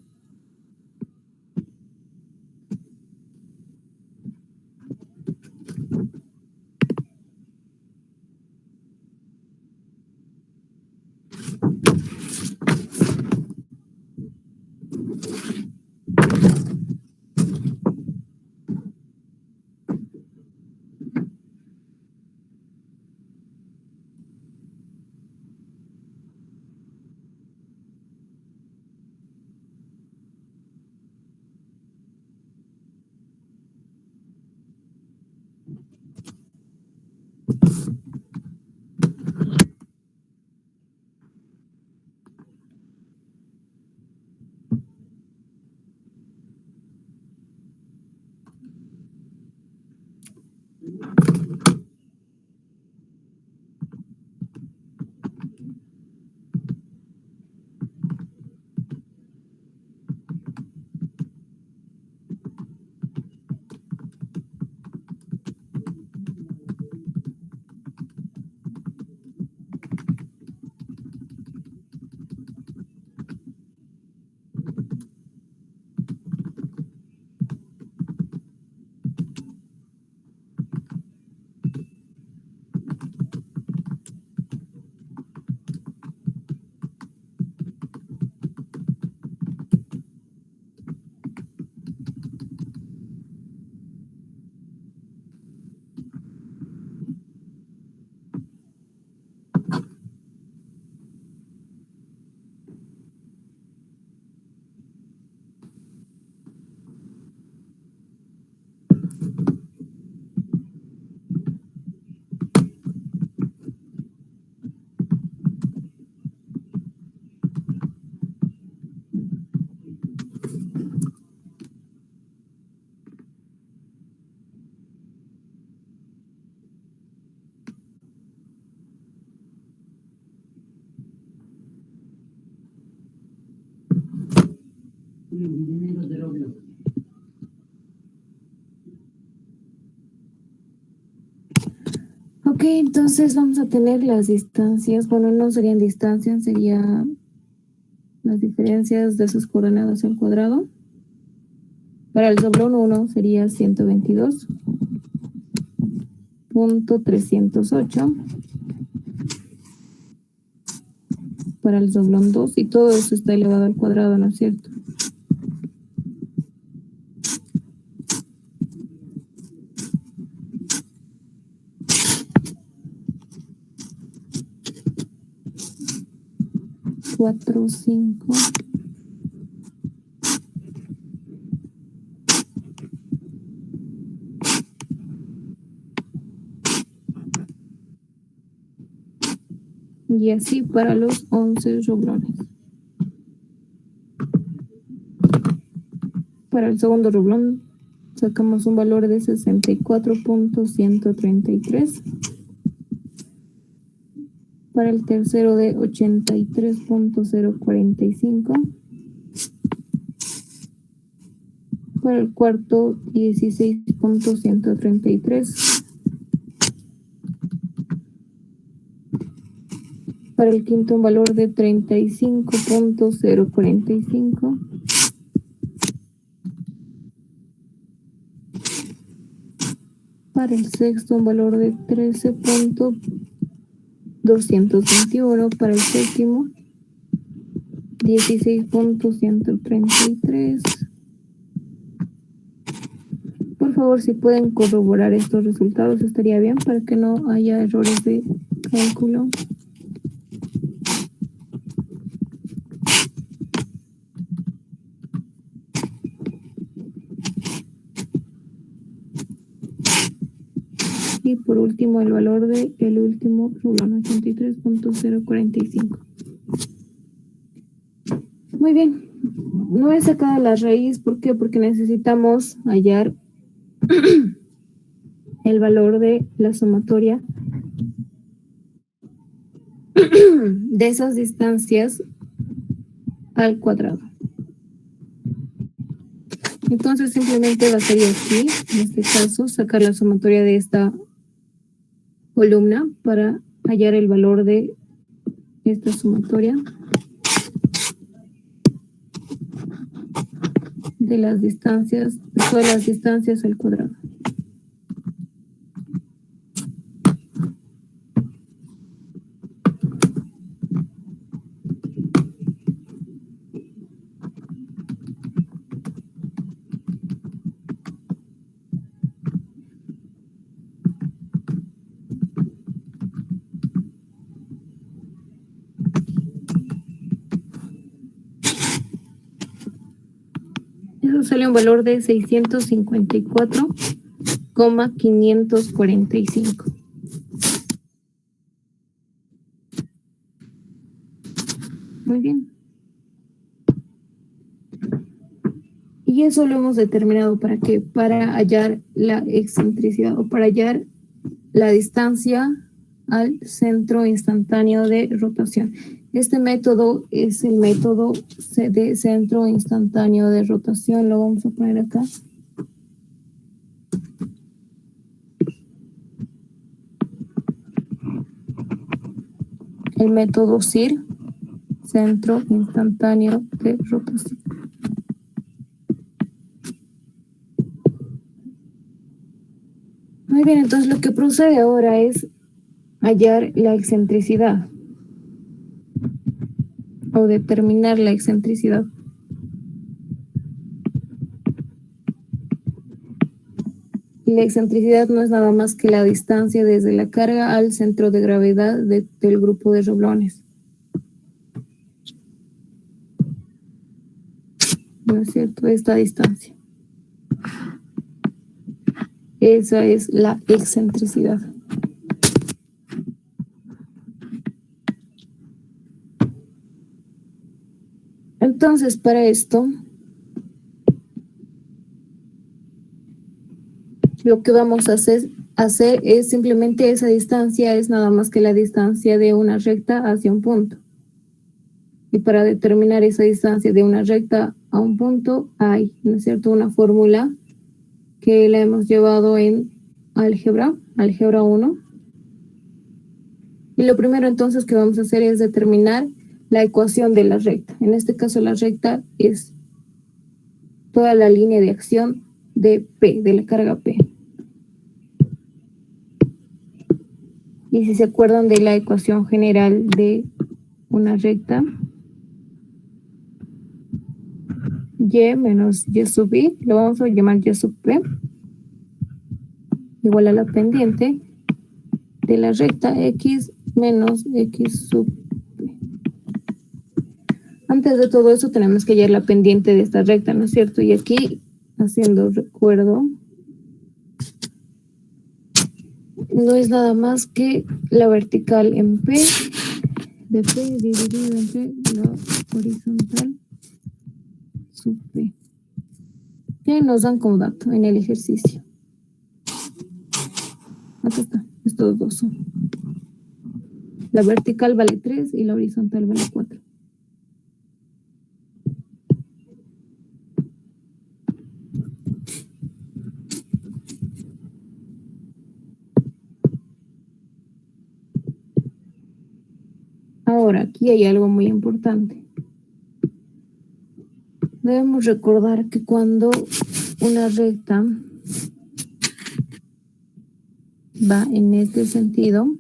Ok, entonces vamos a tener las distancias. Bueno, no serían distancias, serían las diferencias de sus coordenadas al cuadrado. Para el doblón 1 sería 122.308. Para el doblón 2, y todo eso está elevado al cuadrado, ¿no es cierto? Cuatro, 5. Y así para los 11 renglones. Para el segundo renglón sacamos un valor de 64.133. Para el tercero de 83.045. Para el cuarto 16.133. Para el quinto, un valor de 35.045. Para el sexto, un valor de 13.221. Para el séptimo, 16.133. Por favor, si pueden corroborar estos resultados, estaría bien para que no haya errores de cálculo. Y por último, el valor de el último rulón, 83.045. Muy bien. No he sacado la raíz. ¿Por qué? Porque necesitamos hallar el valor de la sumatoria de esas distancias al cuadrado. Entonces simplemente bastaría aquí, en este caso, sacar la sumatoria de esta columna para hallar el valor de esta sumatoria de las distancias, de todas las distancias al cuadrado. Eso sale un valor de 654,545. Muy bien. Y eso lo hemos determinado ¿para qué? Para hallar la excentricidad o para hallar la distancia al centro instantáneo de rotación. Este método es el método de centro instantáneo de rotación. Lo vamos a poner acá. El método CIR, centro instantáneo de rotación. Muy bien, entonces lo que procede ahora es hallar la excentricidad o determinar la excentricidad. Y la excentricidad no es nada más que la distancia desde la carga al centro de gravedad del grupo de roblones. ¿No es cierto? Esta distancia. Esa es la excentricidad. Entonces, para esto, lo que vamos a hacer es simplemente esa distancia, es nada más que la distancia de una recta hacia un punto. Y para determinar esa distancia de una recta a un punto, hay, ¿no es cierto?, una fórmula que la hemos llevado en álgebra 1. Y lo primero entonces que vamos a hacer es determinar la ecuación de la recta. En este caso la recta es toda la línea de acción de P, de la carga P. Y si se acuerdan de la ecuación general de una recta, Y menos Y sub I, lo vamos a llamar Y sub P, igual a la pendiente de la recta X menos X sub P. Antes de todo eso tenemos que hallar la pendiente de esta recta, ¿no es cierto? Y aquí, haciendo recuerdo, no es nada más que la vertical en P, de P dividido entre la horizontal sub P, que nos dan como dato en el ejercicio. Acá está, estos dos son. La vertical vale 3 y la horizontal vale 4. Ahora, aquí hay algo muy importante. Debemos recordar que cuando una recta va en este sentido,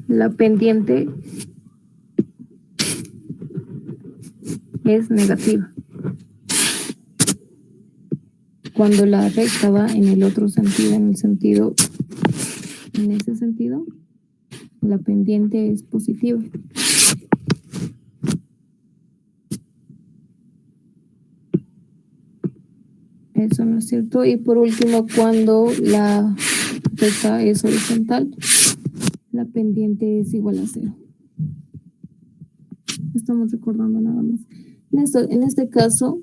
la pendiente es negativa. Cuando la recta va en el otro sentido, en ese sentido, la pendiente es positiva. Eso no es cierto. Y por último, cuando la recta es horizontal, la pendiente es igual a 0. Estamos recordando nada más. En este caso,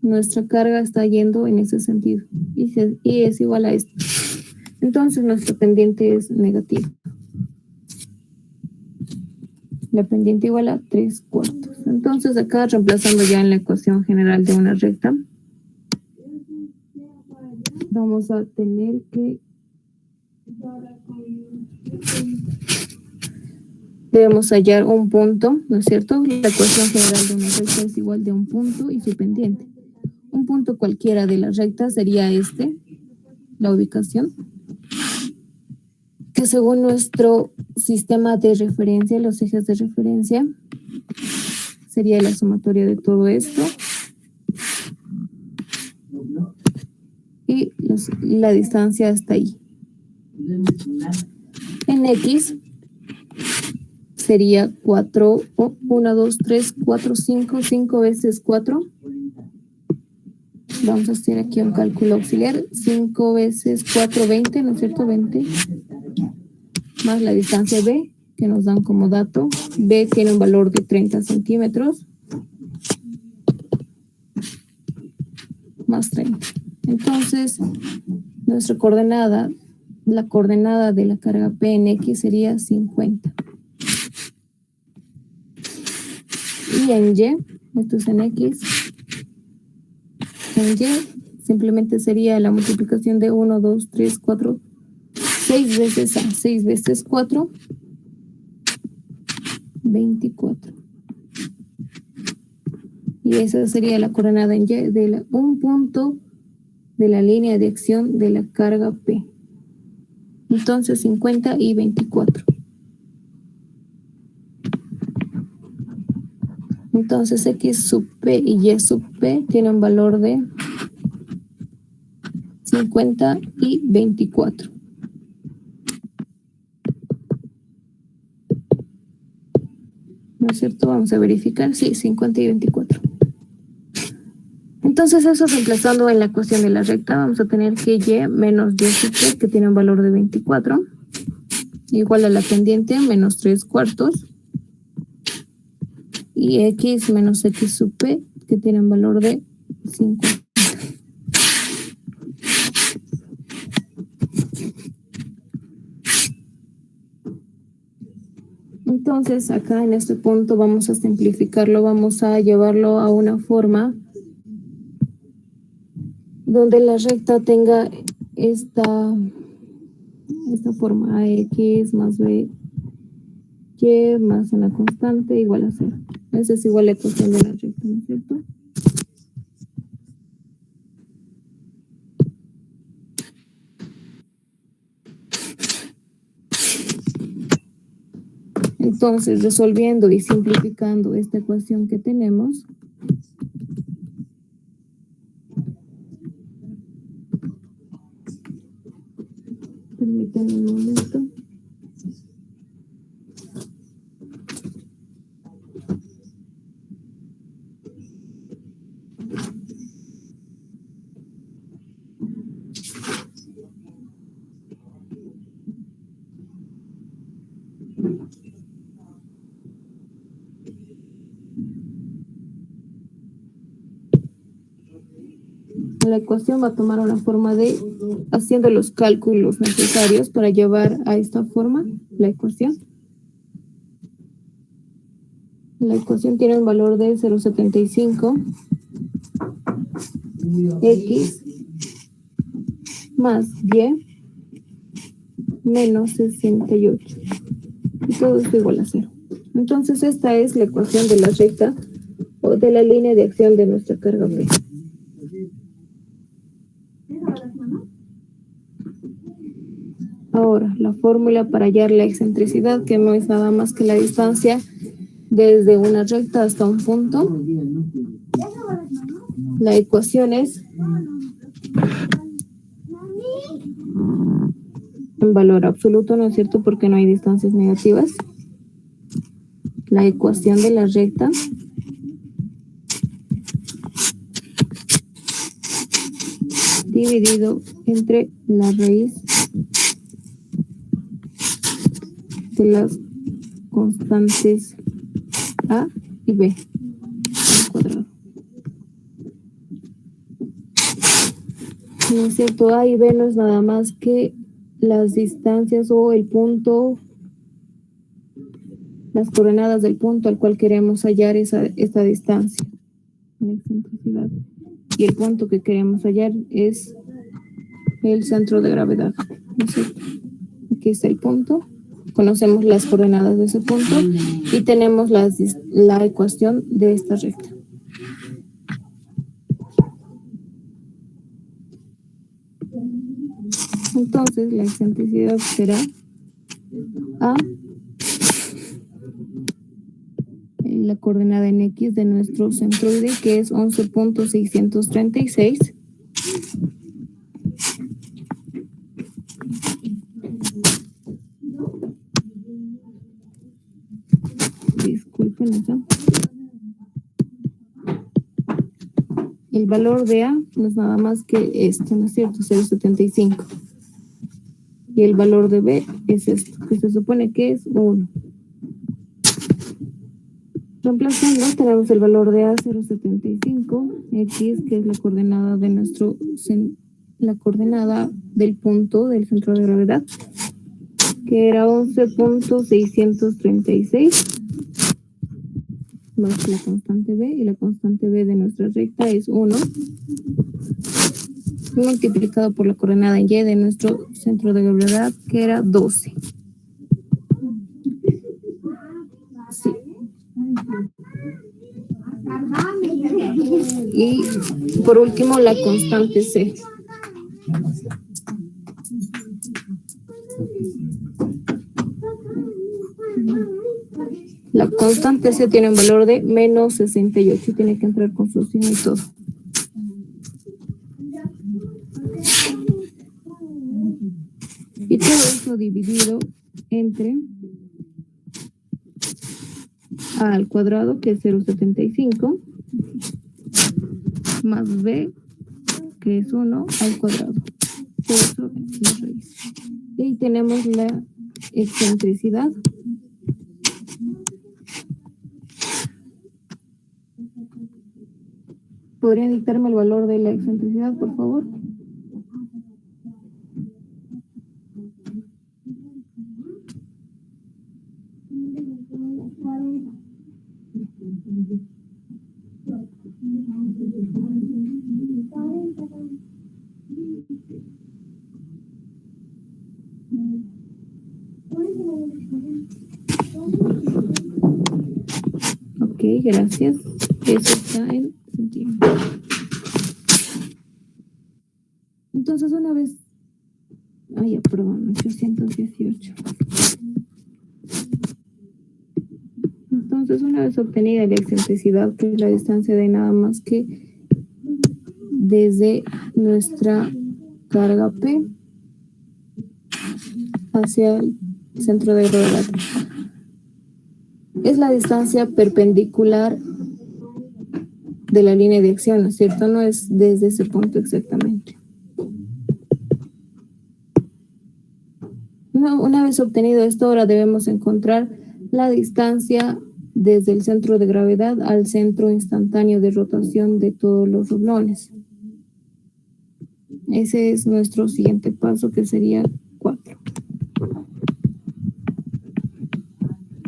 nuestra carga está yendo en ese sentido y es igual a esto. Entonces, nuestra pendiente es negativa. La pendiente igual a 3/4. Entonces, acá reemplazando ya en la ecuación general de una recta, vamos a tener que debemos hallar un punto, ¿no es cierto? La ecuación general de una recta es igual de un punto y su pendiente. Un punto cualquiera de la recta sería la ubicación, que según nuestro sistema de referencia, los ejes de referencia, sería la sumatoria de todo esto. Y la distancia hasta ahí. En X sería 4, 1, 2, 3, 4, 5 veces 4. Vamos a hacer aquí un cálculo auxiliar. 5 veces 4, 20, ¿no es cierto? 20. Más la distancia B, que nos dan como dato. B tiene un valor de 30 centímetros. Más 30. Entonces, nuestra coordenada, la coordenada de la carga P en X sería 50. Y en Y, esto es en X, en Y simplemente sería la multiplicación de 1, 2, 3, 4, 6 veces A, 6 veces 4, 24. Y esa sería la coordenada en Y de un punto de la línea de acción de la carga P. Entonces 50 y 24. Entonces X sub P y Y sub P tienen un valor de 50 y 24. ¿No es cierto? Vamos a verificar. Sí, 50 y 24. Entonces eso reemplazando en la ecuación de la recta, vamos a tener que Y menos Y sub P, que tiene un valor de 24, igual a la pendiente menos 3/4, y X menos X sub P, que tiene un valor de 50. Entonces acá en este punto vamos a simplificarlo, vamos a llevarlo a una forma donde la recta tenga esta forma: AX más BY más una constante igual a 0. Esa es igual a la ecuación de la recta, ¿no es cierto? Entonces, resolviendo y simplificando esta ecuación que tenemos, permítanme un momento. La ecuación va a tomar una forma de haciendo los cálculos necesarios para llevar a esta forma la ecuación. La ecuación tiene un valor de 0,75 X más Y menos 68. Y todo esto igual a 0. Entonces esta es la ecuación de la recta o de la línea de acción de nuestra carga P. Ahora, la fórmula para hallar la excentricidad, que no es nada más que la distancia desde una recta hasta un punto. La ecuación es en valor absoluto, ¿no es cierto? Porque no hay distancias negativas. La ecuación de la recta dividido entre la raíz de las constantes A y B al cuadrado. ¿No es cierto? A y B no es nada más que las distancias o el punto, las coordenadas del punto al cual queremos hallar esta distancia, la excentricidad. Y el punto que queremos hallar es el centro de gravedad, ¿no es cierto? Aquí está el punto, conocemos las coordenadas de ese punto y tenemos la ecuación de esta recta. Entonces la excentricidad será A, la coordenada en X de nuestro centroide, que es 11.636. Disculpen eso. El valor de A no es nada más que esto, ¿no es cierto? 0.75. Y el valor de B es esto, que se supone que es 1. Reemplazando, tenemos el valor de A 0.75, X, que es la coordenada de la coordenada del punto del centro de gravedad, que era 11.636, más la constante B, y la constante B de nuestra recta es 1, multiplicado por la coordenada en Y de nuestro centro de gravedad, que era 12. Sí. Y por último, la constante C. La constante C tiene un valor de menos 68 y tiene que entrar con su signo y todo. Y todo eso dividido entre A al cuadrado, que es 0.75, más B, que es 1 al cuadrado. Por eso es la raíz. Y ahí tenemos la excentricidad. ¿Podrían dictarme el valor de la excentricidad, por favor? Ok, gracias. Eso está en centímetros. Entonces, una vez... perdón, 818. Entonces, una vez obtenida la excentricidad, que es la distancia de nada más que desde nuestra carga P hacia el centro de gravedad, es la distancia perpendicular de la línea de acción, ¿no es cierto? No es desde ese punto exactamente. Una vez obtenido esto, ahora debemos encontrar la distancia desde el centro de gravedad al centro instantáneo de rotación de todos los rublones. Ese es nuestro siguiente paso, que sería 4.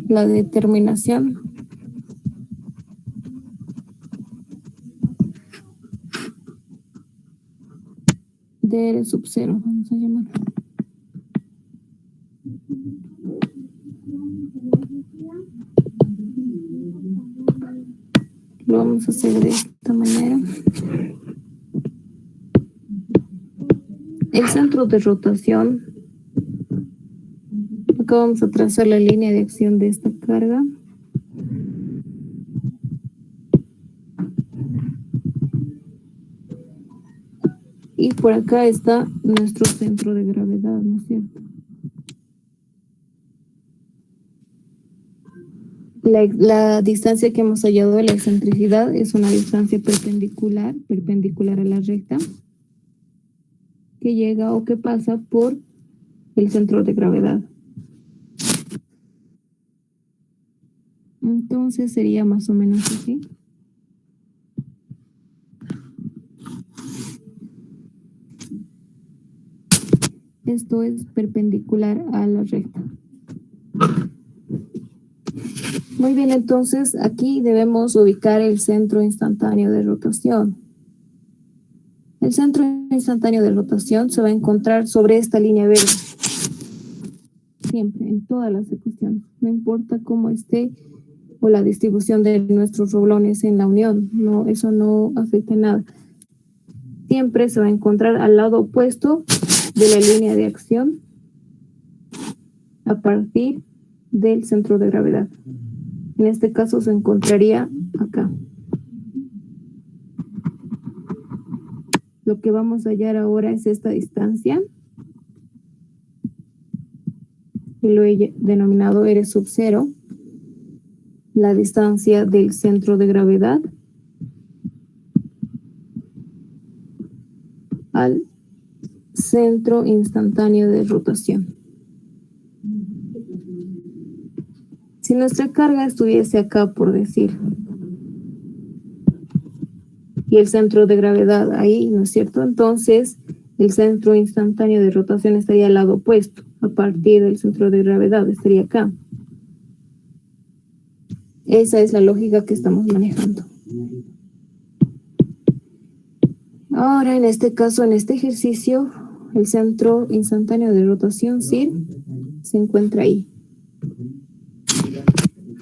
La determinación de R sub 0, vamos a llamarlo. vamos a hacer de esta manera. El centro de rotación. Acá vamos a trazar la línea de acción de esta carga. Y por acá está nuestro centro de gravedad, ¿no es cierto? La distancia que hemos hallado de la excentricidad es una distancia perpendicular a la recta, que llega o que pasa por el centro de gravedad. Entonces sería más o menos así. Esto es perpendicular a la recta. Muy bien, entonces aquí debemos ubicar el centro instantáneo de rotación. El centro instantáneo de rotación se va a encontrar sobre esta línea verde. Siempre, en todas las ecuaciones. No importa cómo esté o la distribución de nuestros roblones en la unión. No, eso no afecta en nada. Siempre se va a encontrar al lado opuesto de la línea de acción a partir del centro de gravedad. En este caso se encontraría acá. Lo que vamos a hallar ahora es esta distancia. Y lo he denominado R sub 0. La distancia del centro de gravedad al centro instantáneo de rotación. Si nuestra carga estuviese acá, por decir, y el centro de gravedad ahí, ¿no es cierto? Entonces, el centro instantáneo de rotación estaría al lado opuesto, a partir del centro de gravedad, estaría acá. Esa es la lógica que estamos manejando. Ahora, en este caso, en este ejercicio, el centro instantáneo de rotación, CIR, se encuentra ahí.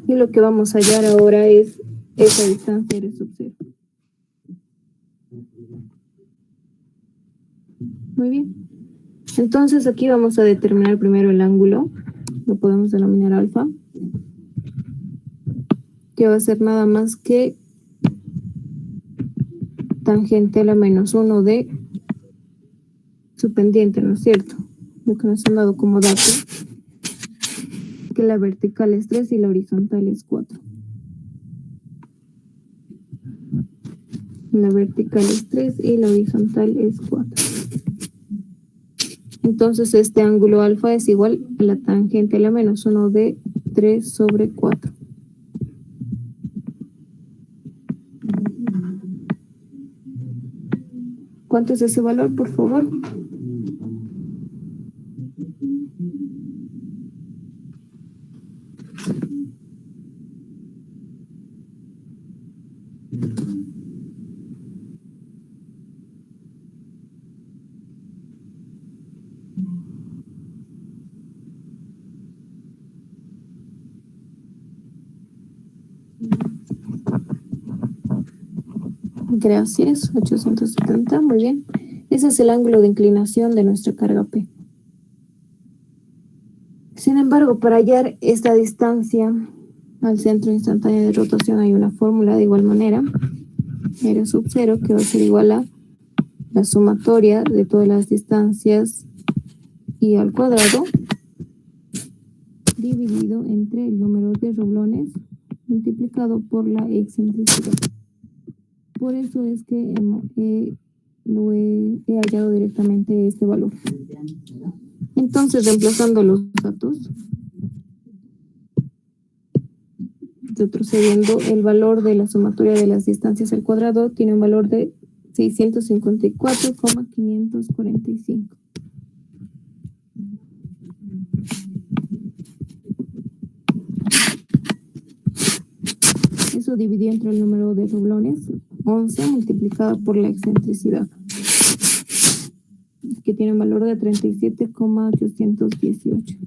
Y lo que vamos a hallar ahora es esa distancia R sub 0. Muy bien. Entonces aquí vamos a determinar primero el ángulo. Lo podemos denominar alfa. Que va a ser nada más que tangente a la menos 1 de su pendiente, ¿no es cierto? Lo que nos han dado como dato. Que la vertical es 3 y la horizontal es 4. La vertical es 3 y la horizontal es 4. Entonces este ángulo alfa es igual a la tangente a la menos 1 de 3 sobre 4. ¿Cuánto es ese valor, por favor? Gracias, 870, muy bien. Ese es el ángulo de inclinación de nuestra carga P. Sin embargo, para hallar esta distancia al centro instantáneo de rotación hay una fórmula de igual manera. R sub 0, que va a ser igual a la sumatoria de todas las distancias y al cuadrado dividido entre el número de roblones multiplicado por la excentricidad. Por eso es que he hallado directamente este valor. Entonces, reemplazando los datos, retrocediendo, el valor de la sumatoria de las distancias al cuadrado tiene un valor de 654,545. Eso dividido entre el número de roblones, 11 multiplicado por la excentricidad, que tiene un valor de 37,818.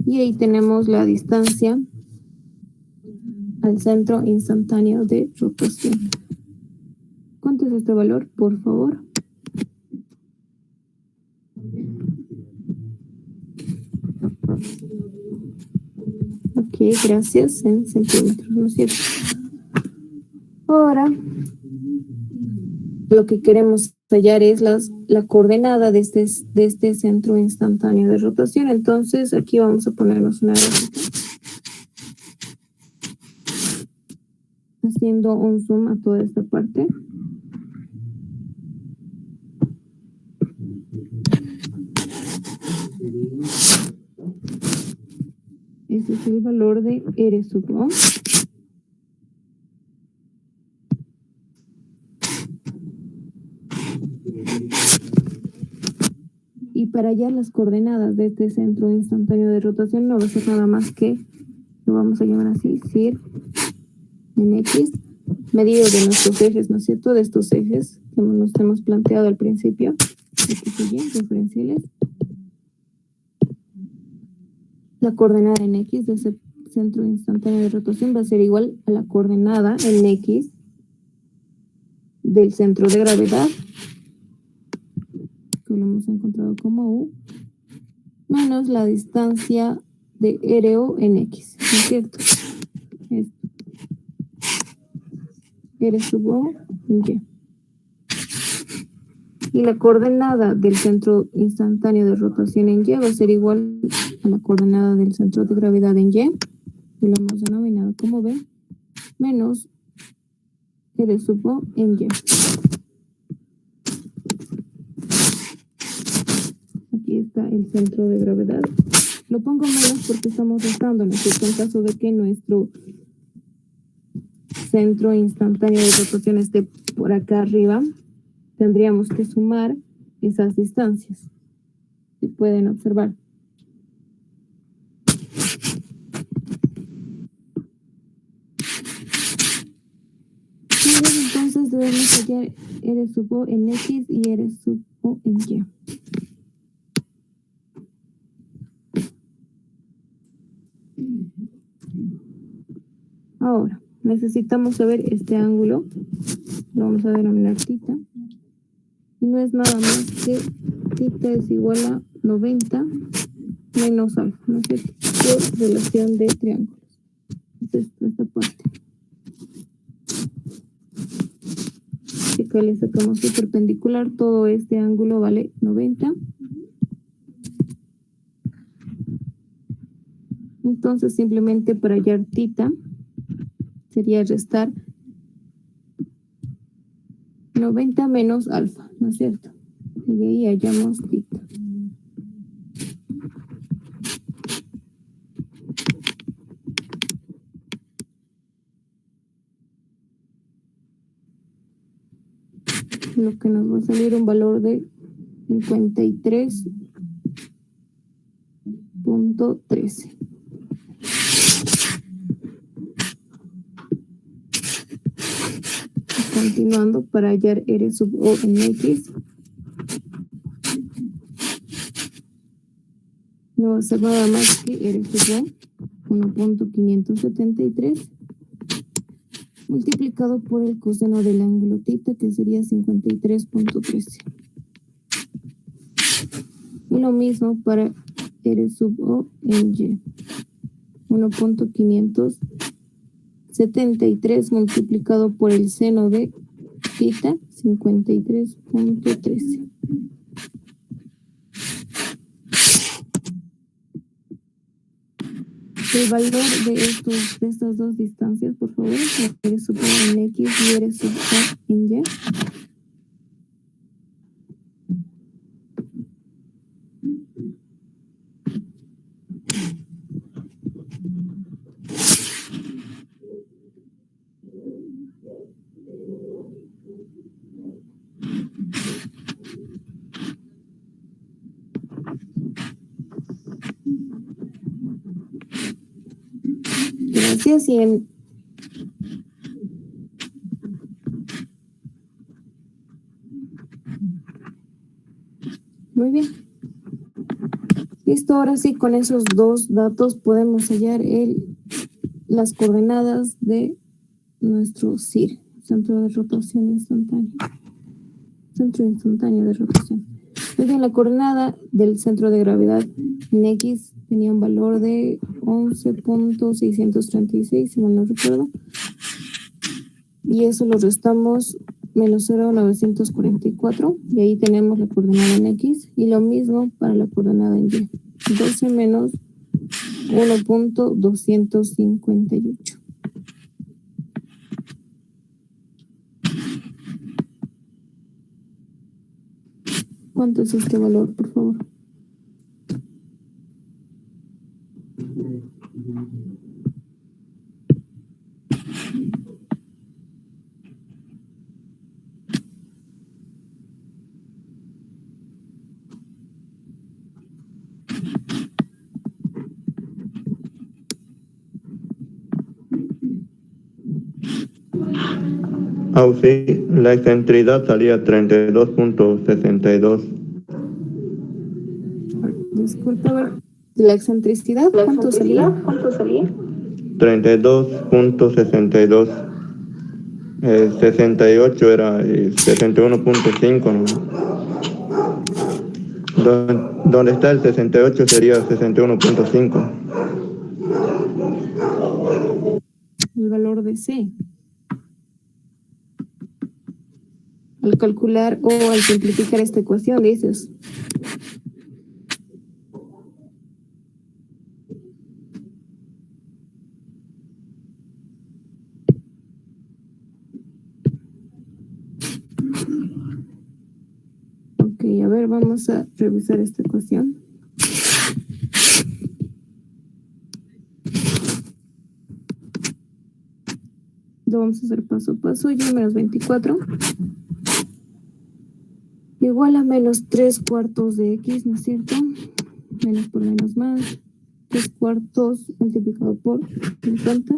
Y ahí tenemos la distancia al centro instantáneo de rotación. ¿Cuánto es este valor, por favor? Ok, gracias, en centímetros, ¿no es cierto? Ahora, lo que queremos hallar es la coordenada de este centro instantáneo de rotación. Entonces, aquí vamos a ponernos una gráfica, haciendo un zoom a toda esta parte. Ese es el valor de R sub O. Y para hallar las coordenadas de este centro instantáneo de rotación no va a ser nada más que, lo vamos a llamar así, CIR en X, medido de nuestros ejes, ¿no es cierto? De estos ejes que nos hemos planteado al principio, X y Y, referenciales. La coordenada en X de ese centro instantáneo de rotación va a ser igual a la coordenada en X del centro de gravedad, que lo hemos encontrado como U, menos la distancia de RO en X, ¿no es cierto? Esto. R sub O en Y. Y la coordenada del centro instantáneo de rotación en Y va a ser igual a la coordenada del centro de gravedad en Y, que lo hemos denominado como B, menos R sub O en Y. Aquí está el centro de gravedad. Lo pongo menos porque estamos restando, ¿no es cierto? En caso de que nuestro centro instantáneo de rotación esté por acá arriba, tendríamos que sumar esas distancias. Si pueden observar. Y entonces debemos hallar R sub O en X y R sub O en Y. Ahora, necesitamos saber este ángulo. Lo vamos a denominar θ. Y no es nada más que θ es igual a 90 menos alfa, ¿no es cierto? Por relación de triángulos. Es esta parte. Si acá le sacamos su perpendicular, todo este ángulo vale 90. Entonces, simplemente para hallar θ, sería restar 90 menos alfa, ¿no es cierto? Y ahí hallamos θ. Lo que nos va a salir un valor de 53.13. Continuando, para hallar R sub O en X, no va a ser nada más que R sub O 1.573 multiplicado por el coseno del ángulo θ, que sería 53.13. Y lo mismo para R sub O en Y. 1.573 multiplicado por el seno de θ, 53.13. El valor de estas dos distancias, por favor, R sub O en X y R sub O en Y. Gracias. Muy bien. Listo, ahora sí, con esos dos datos podemos hallar las coordenadas de nuestro CIR, centro de rotación instantánea. Centro instantáneo de rotación. Muy bien, la coordenada del centro de gravedad en X tenía un valor de 11.636, si mal no recuerdo. Y eso lo restamos menos 0,944. Y ahí tenemos la coordenada en X. Y lo mismo para la coordenada en Y. 12 menos 1.258. ¿Cuánto es este valor, por favor? Sí, la excentricidad salía 32.62. Disculpa, a ver, la excentricidad, ¿cuánto salía? 32.62. 68 era 61.5, ¿no? Donde está el 68 sería 61.5. El valor de C. Al calcular o al simplificar esta ecuación, dices. Ok, a ver, vamos a revisar esta ecuación. Lo vamos a hacer paso a paso. Y menos 24 igual a menos 3/4 de X, ¿no es cierto? Menos por menos más. 3/4 multiplicado por 50.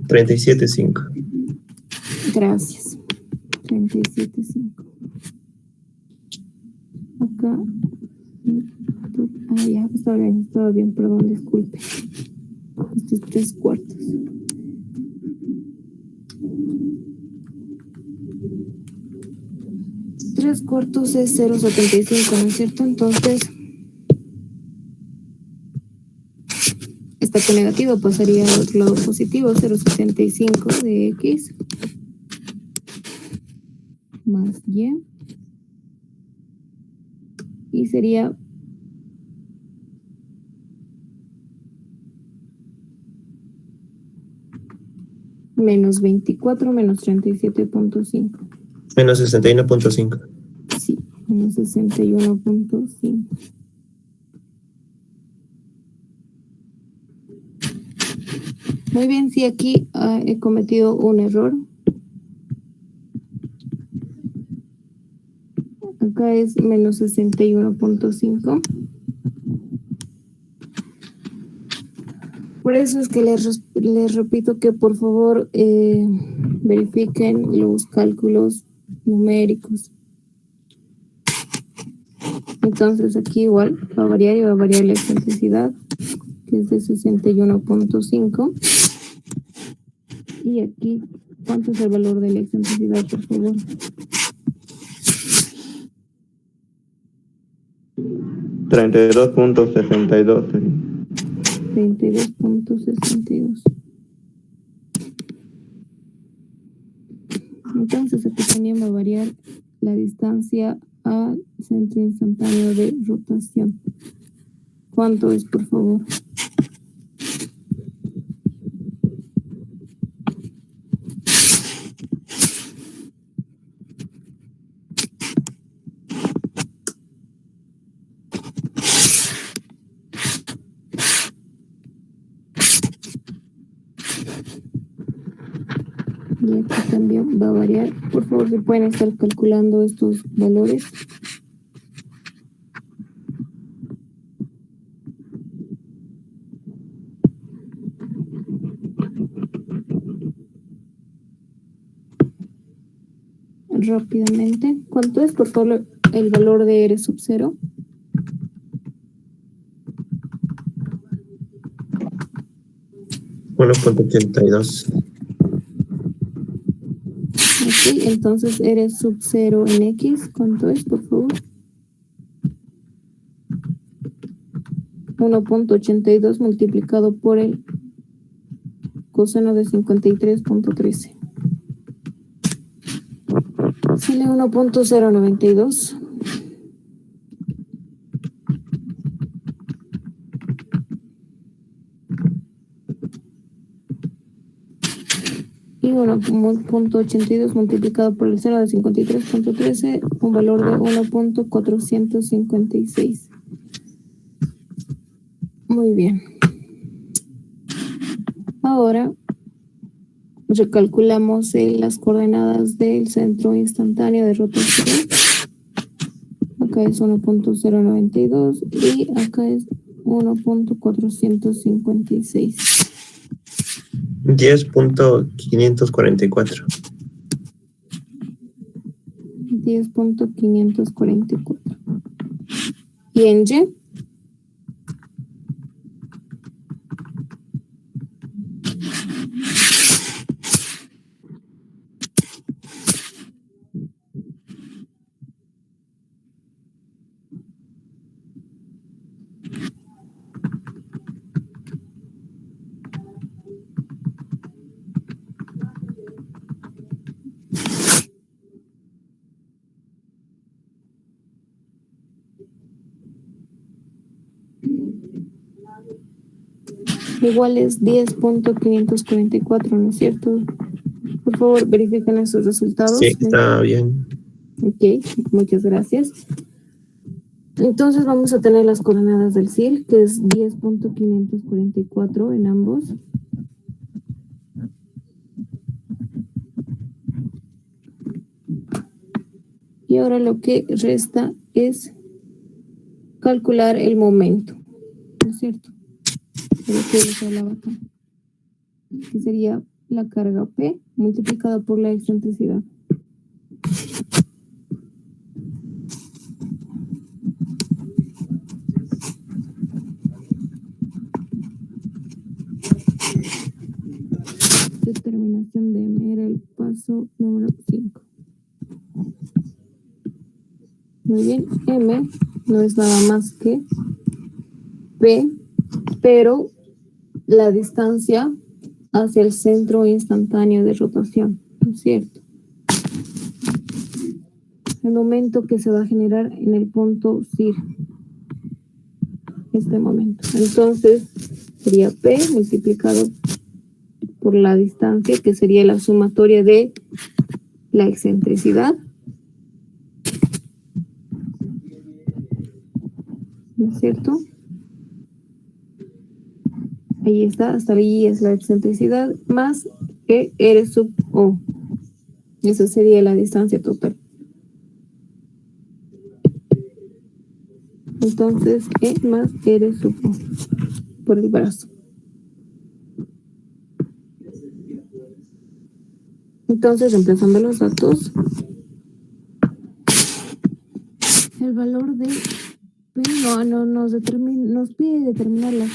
$37.5. Gracias. 37.5. Acá. Ya, estaba bien, perdón, disculpe. Esto es 3/4. 3/4 es 0,75, ¿no es cierto? Entonces, esta con negativo pasaría al otro lado positivo, 0,75 de X más Y. Y sería menos 24 menos 37.5. Menos 61.5. Sí, menos 61.5. Muy bien, sí, aquí he cometido un error. Acá es menos 61.5. Por eso es que les repito que por favor verifiquen los cálculos numéricos. Entonces aquí igual va a variar y va a variar la excentricidad, que es de 61.5. Y aquí, ¿cuánto es el valor de la excentricidad, por favor? 32.62. 32.62. Entonces aquí también va a variar la distancia al centro instantáneo de rotación. ¿Cuánto es, por favor? Y aquí también va a variar. Por favor, se pueden estar calculando estos valores. rápidamente. ¿Cuánto es, por favor, el valor de R sub 0? $1.82. Ok, entonces R sub 0 en X, ¿cuánto es, por favor? 1.82 multiplicado por el coseno de 53.13. Sale 1.092. Y 1.82 multiplicado por el seno de 53.13, un valor de 1.456. Muy bien. Ahora recalculamos las coordenadas del centro instantáneo de rotación. Acá es 1.092 y acá es 1.456. 10.544. 10.544. ¿Y en Y? Igual es 10.544, ¿no es cierto? Por favor, verifiquen esos resultados. Sí, está bien. Ok, muchas gracias. Entonces vamos a tener las coordenadas del CIR, que es 10.544 en ambos. Y ahora lo que resta es calcular el momento, ¿no es cierto? De lo que les hablaba acá, que sería la carga P multiplicada por la excentricidad. Determinación de M era el paso número 5. Muy bien, M no es nada más que P, pero la distancia hacia el centro instantáneo de rotación, ¿no es cierto? El momento que se va a generar en el punto CIR. Este momento. Entonces, sería P multiplicado por la distancia, que sería la sumatoria de la excentricidad. ¿No es cierto? Ahí está, hasta ahí es la excentricidad, más que R sub O. Esa sería la distancia total. Entonces, E más R sub O por el brazo. Entonces, reemplazando los datos, el valor de P nos pide determinar la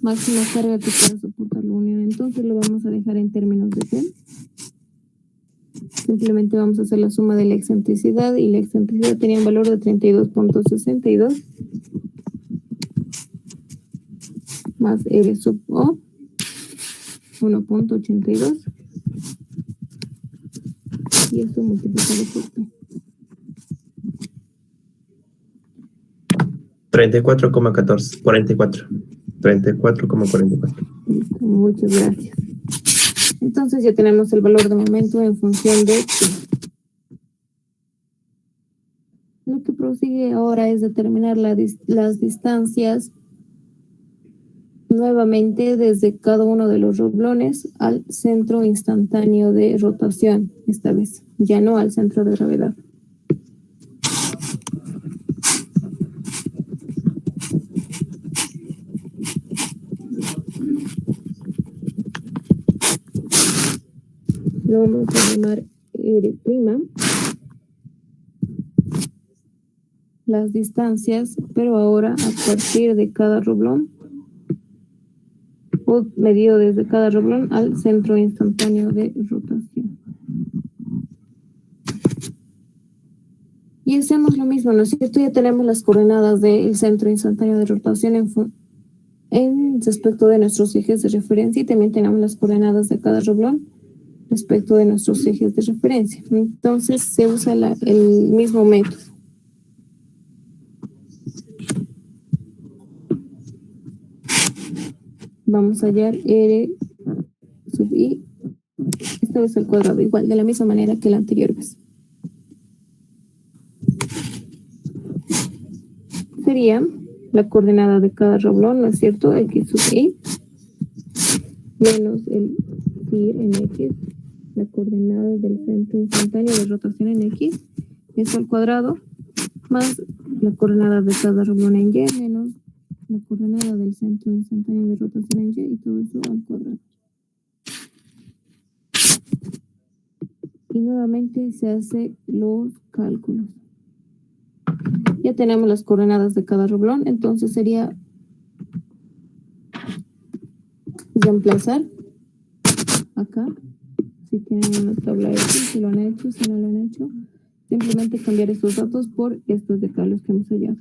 máxima carga que pueda soportar la unión. Entonces, lo vamos a dejar en términos de P. Simplemente vamos a hacer la suma de la excentricidad, y la excentricidad tenía un valor de 32.62 más R sub O 1.82, y esto multiplicado por P. 34,44. 34,44. Muchas gracias. Entonces ya tenemos el valor de momento en función de P. Lo que prosigue ahora es determinar las distancias nuevamente desde cada uno de los roblones al centro instantáneo de rotación, esta vez, ya no al centro de gravedad. Lo vamos a llamar R', las distancias, pero ahora a partir de cada reblón, o medido desde cada reblón al centro instantáneo de rotación. Y hacemos lo mismo, ¿no es cierto? Ya tenemos las coordenadas del centro instantáneo de rotación en respecto de nuestros ejes de referencia, y también tenemos las coordenadas de cada reblón respecto de nuestros ejes de referencia. Entonces se usa el mismo método. Vamos a hallar R sub I, esta vez al cuadrado, igual, de la misma manera que la anterior vez. Sería la coordenada de cada reblón, ¿no es cierto? X sub I menos el phi en X, la coordenada del centro instantáneo de rotación en X, eso al cuadrado, más la coordenada de cada reblón en Y, menos la coordenada del centro instantáneo de rotación en Y, y todo eso al cuadrado. Y nuevamente se hace los cálculos. Ya tenemos las coordenadas de cada reblón, entonces sería reemplazar acá, si tienen una tabla X, si lo han hecho, si no lo han hecho, simplemente cambiar estos datos por estos de acá, los que hemos hallado.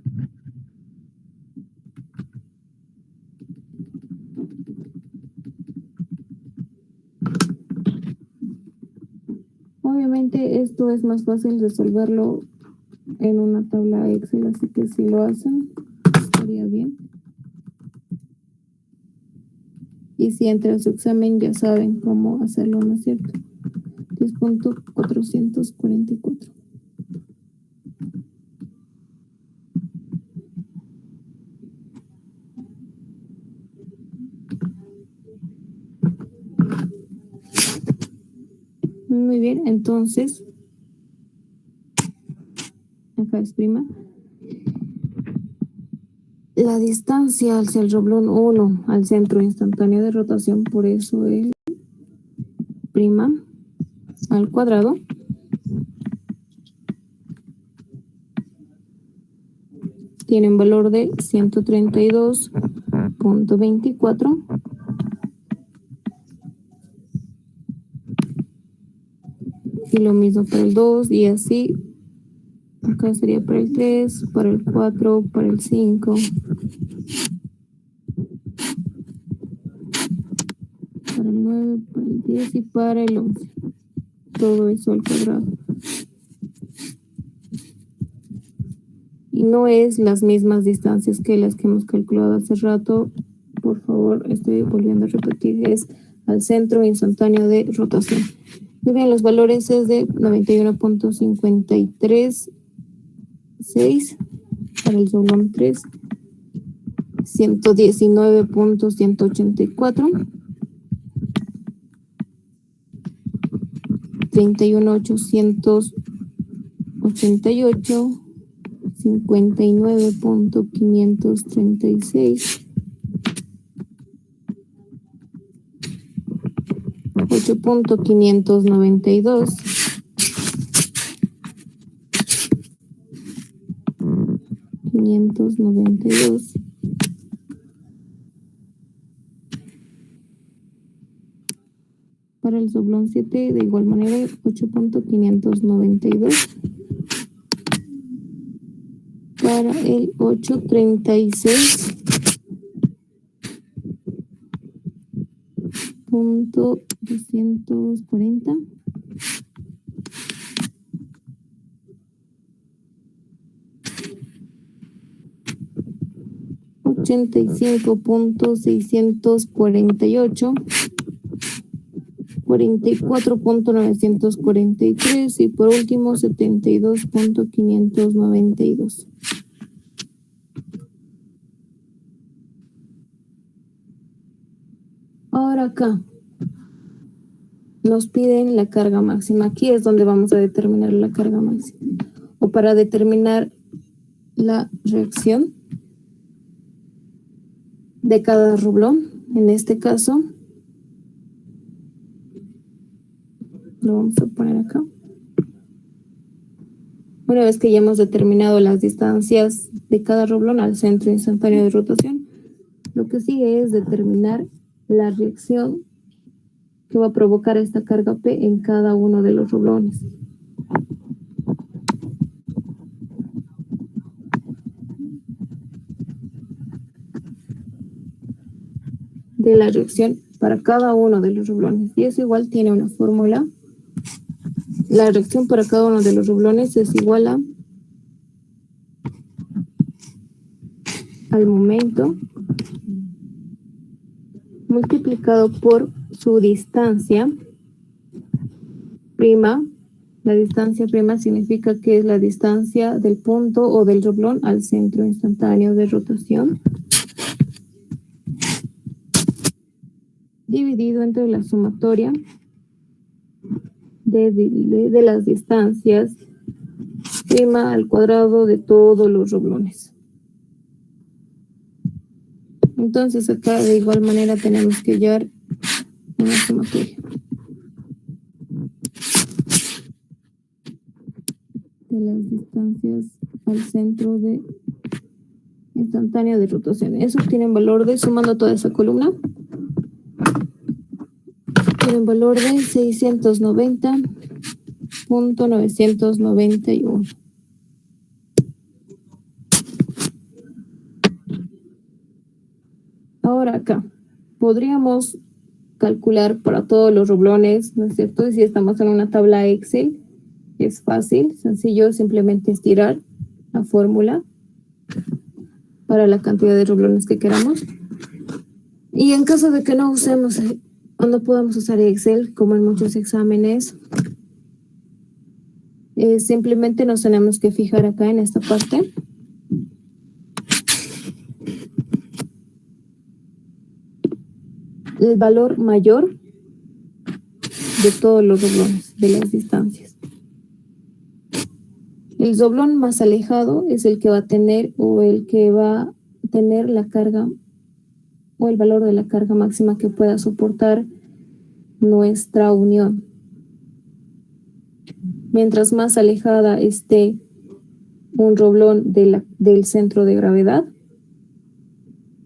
Obviamente esto es más fácil resolverlo en una tabla Excel, así que si lo hacen, estaría bien. Y si entra su examen ya saben cómo hacerlo, ¿no es cierto? 10.444. Muy bien, entonces acá es prima. La distancia hacia el reblón 1 al centro instantáneo de rotación, por eso el prima al cuadrado tiene un valor de 132.24. Y lo mismo para el 2 y así. Acá sería para el 3, para el 4, para el 5, para el 9, para el 10 y para el 11. Todo eso al cuadrado. Y no es las mismas distancias que las que hemos calculado hace rato. Por favor, estoy volviendo a repetir, es al centro instantáneo de rotación. Muy bien, los valores es de 91.53. 6 para el reblón 3, 119.184, 31.888, 59.536, 8.592, 592, para el reblón 7 de igual manera 8.592, para el 836.240, $85.648, 44.943 y por último 72.592. Ahora acá nos piden la carga máxima. Aquí es donde vamos a determinar la carga máxima. O para determinar la reacción de cada reblón, en este caso lo vamos a poner acá. Una vez que ya hemos determinado las distancias de cada roblón al centro instantáneo de rotación, lo que sigue es determinar la reacción que va a provocar esta carga P en cada uno de los roblones. De la reacción para cada uno de los roblones. Y eso igual tiene una fórmula. La reacción para cada uno de los roblones es igual al momento multiplicado por su distancia prima. La distancia prima significa que es la distancia del punto o del roblón al centro instantáneo de rotación, dividido entre la sumatoria de las distancias prima al cuadrado de todos los roblones. Entonces acá de igual manera tenemos que hallar una sumatoria de las distancias al centro de instantáneo de rotación. Eso tiene un valor de, sumando toda esa columna, tiene un valor de 690.991. Ahora acá, podríamos calcular para todos los roblones, ¿no es cierto? Y si estamos en una tabla Excel, es fácil, sencillo, simplemente estirar la fórmula para la cantidad de roblones que queramos. Y en caso de que no usemos o no podamos usar Excel, como en muchos exámenes, simplemente nos tenemos que fijar acá en esta parte. El valor mayor de todos los roblones, de las distancias. El roblón más alejado es el que va a tener o el que va a tener la carga o el valor de la carga máxima que pueda soportar nuestra unión. Mientras más alejada esté un roblón del centro de gravedad,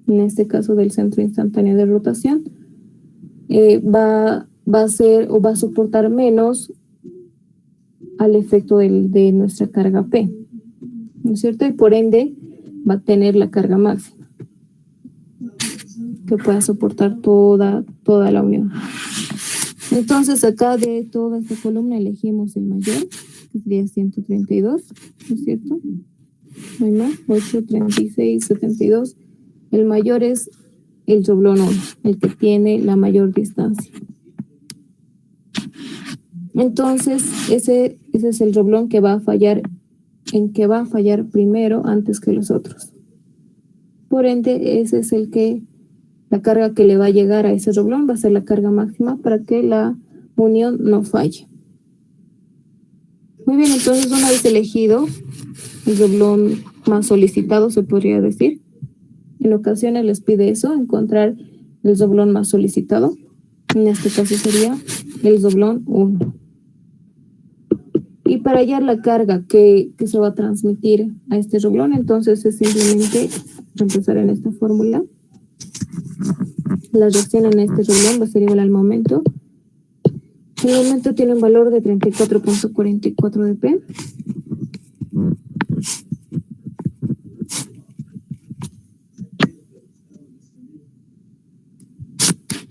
en este caso del centro instantáneo de rotación, va a ser o va a soportar menos al efecto de nuestra carga P, ¿no es cierto? Y por ende va a tener la carga máxima que pueda soportar toda la unión. Entonces acá de toda esta columna elegimos el mayor, que sería 132, ¿no es cierto? No hay más, 8, 36, 72. El mayor es el roblón 1, el que tiene la mayor distancia. Entonces, ese es el roblón que va a fallar, primero antes que los otros. Por ende, ese es la carga que le va a llegar a ese roblón va a ser la carga máxima para que la unión no falle. Muy bien, entonces una vez elegido el roblón más solicitado, se podría decir, en ocasiones les pide eso, encontrar el roblón más solicitado. En este caso sería el roblón 1. Y para hallar la carga que se va a transmitir a este roblón, entonces es simplemente reemplazar en esta fórmula. La reacción en este roblón va a ser igual al momento. El momento tiene un valor de 34.44 de P.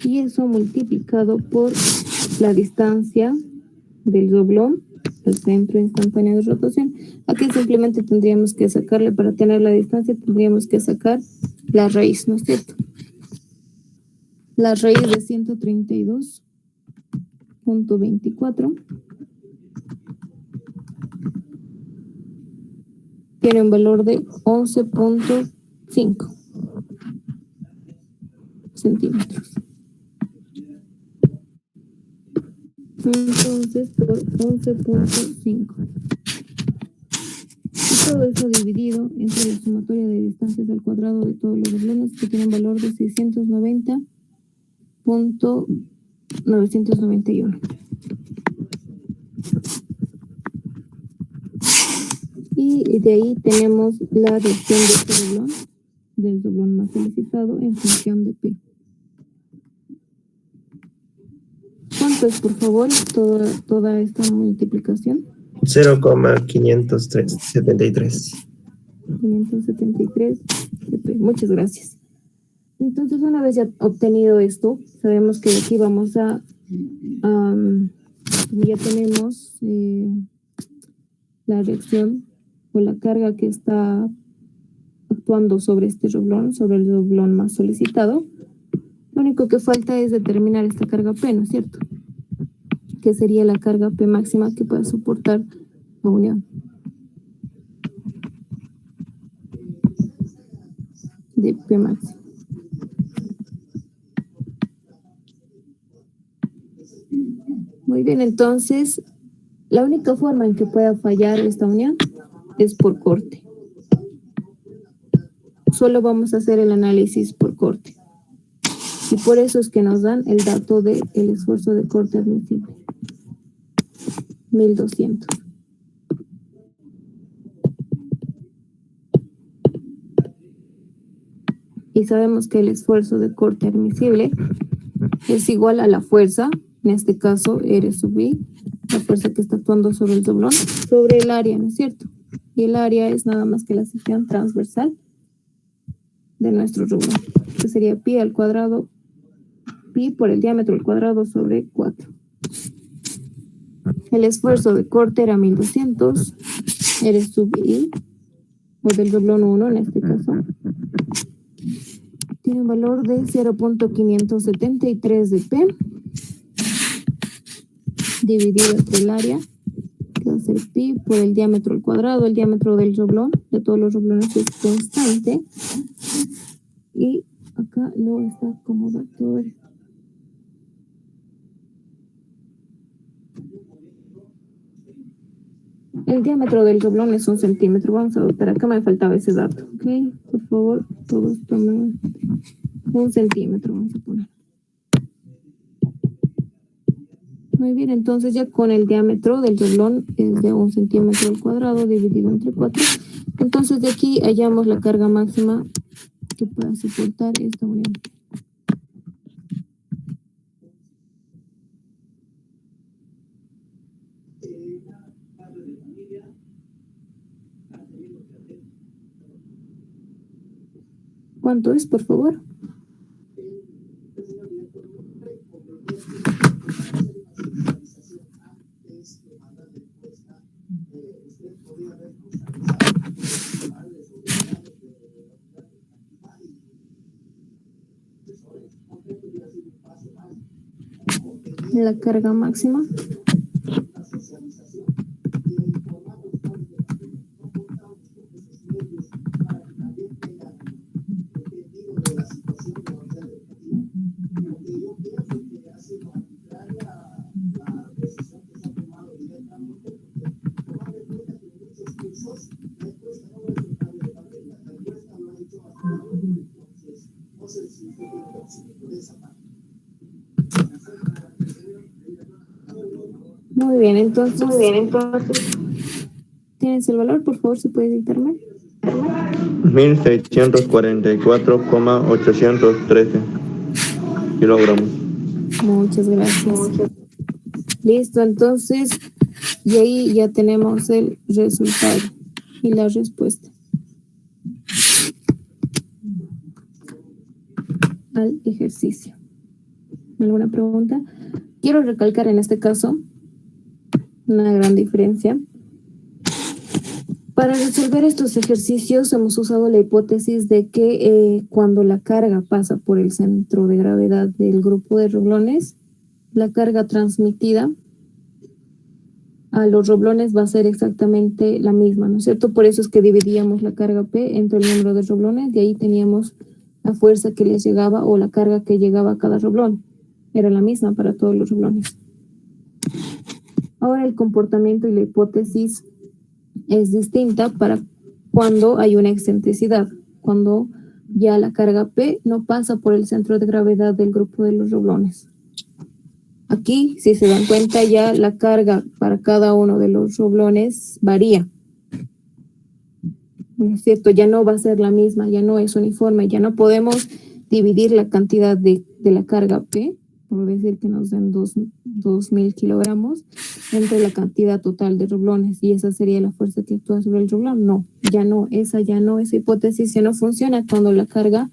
Y eso multiplicado por la distancia del roblón al centro instantáneo de rotación. Aquí simplemente tendríamos que sacarle, para tener la distancia, tendríamos que sacar la raíz, ¿no es cierto? La raíz de 132.24 tiene un valor de 11.5 centímetros. Entonces, por 11.5. Y todo eso dividido entre la sumatoria de distancias al cuadrado de todos los roblones, que tienen valor de 690.991. Y de ahí tenemos la reacción de este doblón, del doblón más solicitado en función de P. ¿Cuánto es, por favor, toda esta multiplicación? 0,573. 573 de P. Muchas gracias. Entonces, una vez ya obtenido esto, sabemos que aquí vamos a, como ya tenemos la reacción o la carga que está actuando sobre este doblón, sobre el doblón más solicitado, lo único que falta es determinar esta carga P, ¿no es cierto? Que sería la carga P máxima que pueda soportar la unión. De P máxima. Muy bien, entonces, la única forma en que pueda fallar esta unión es por corte. Solo vamos a hacer el análisis por corte. Y por eso es que nos dan el dato del esfuerzo de corte admisible. 1200. Y sabemos que el esfuerzo de corte admisible es igual a la fuerza, en este caso R sub I, la fuerza que está actuando sobre el doblón, sobre el área, ¿no es cierto? Y el área es nada más que la sección transversal de nuestro doblón, que sería pi al cuadrado, pi por el diámetro al cuadrado sobre 4. El esfuerzo de corte era 1200, R sub I, o del doblón 1 en este caso, tiene un valor de 0.573 de P, dividido entre el área, que va a ser pi por el diámetro al cuadrado. El diámetro del doblón, de todos los doblones, es constante. Y acá no está como dato. El diámetro del doblón es 1 centímetro. Vamos a adoptar, acá me faltaba ese dato. Ok, por favor, todos tomen 1 centímetro, vamos a poner. Muy bien, entonces ya con el diámetro del doblón es de 1 centímetro al cuadrado dividido entre 4. Entonces de aquí hallamos la carga máxima que pueda soportar esta unión. ¿Cuánto es, por favor? La carga máxima. Muy bien, entonces. ¿Tienes el valor? Por favor, ¿se puede dictarme? 1644,813 kilogramos. Muchas gracias. Listo, entonces, y ahí ya tenemos el resultado y la respuesta al ejercicio. ¿Alguna pregunta? Quiero recalcar en este caso una gran diferencia. Para resolver estos ejercicios hemos usado la hipótesis de que cuando la carga pasa por el centro de gravedad del grupo de roblones, la carga transmitida a los roblones va a ser exactamente la misma, ¿no es cierto? Por eso es que dividíamos la carga P entre el número de roblones, de ahí teníamos la fuerza que les llegaba o la carga que llegaba a cada roblón. Era la misma para todos los roblones. Ahora el comportamiento y la hipótesis es distinta para cuando hay una excentricidad, cuando ya la carga P no pasa por el centro de gravedad del grupo de los roblones. Aquí, si se dan cuenta, ya la carga para cada uno de los roblones varía. ¿no es cierto? Ya no va a ser la misma, ya no es uniforme, ya no podemos dividir la cantidad de la carga P, por decir que nos den 2.000 kilogramos, entre la cantidad total de rublones, y esa sería la fuerza que actúa sobre el rublón. No, esa hipótesis ya no funciona cuando la carga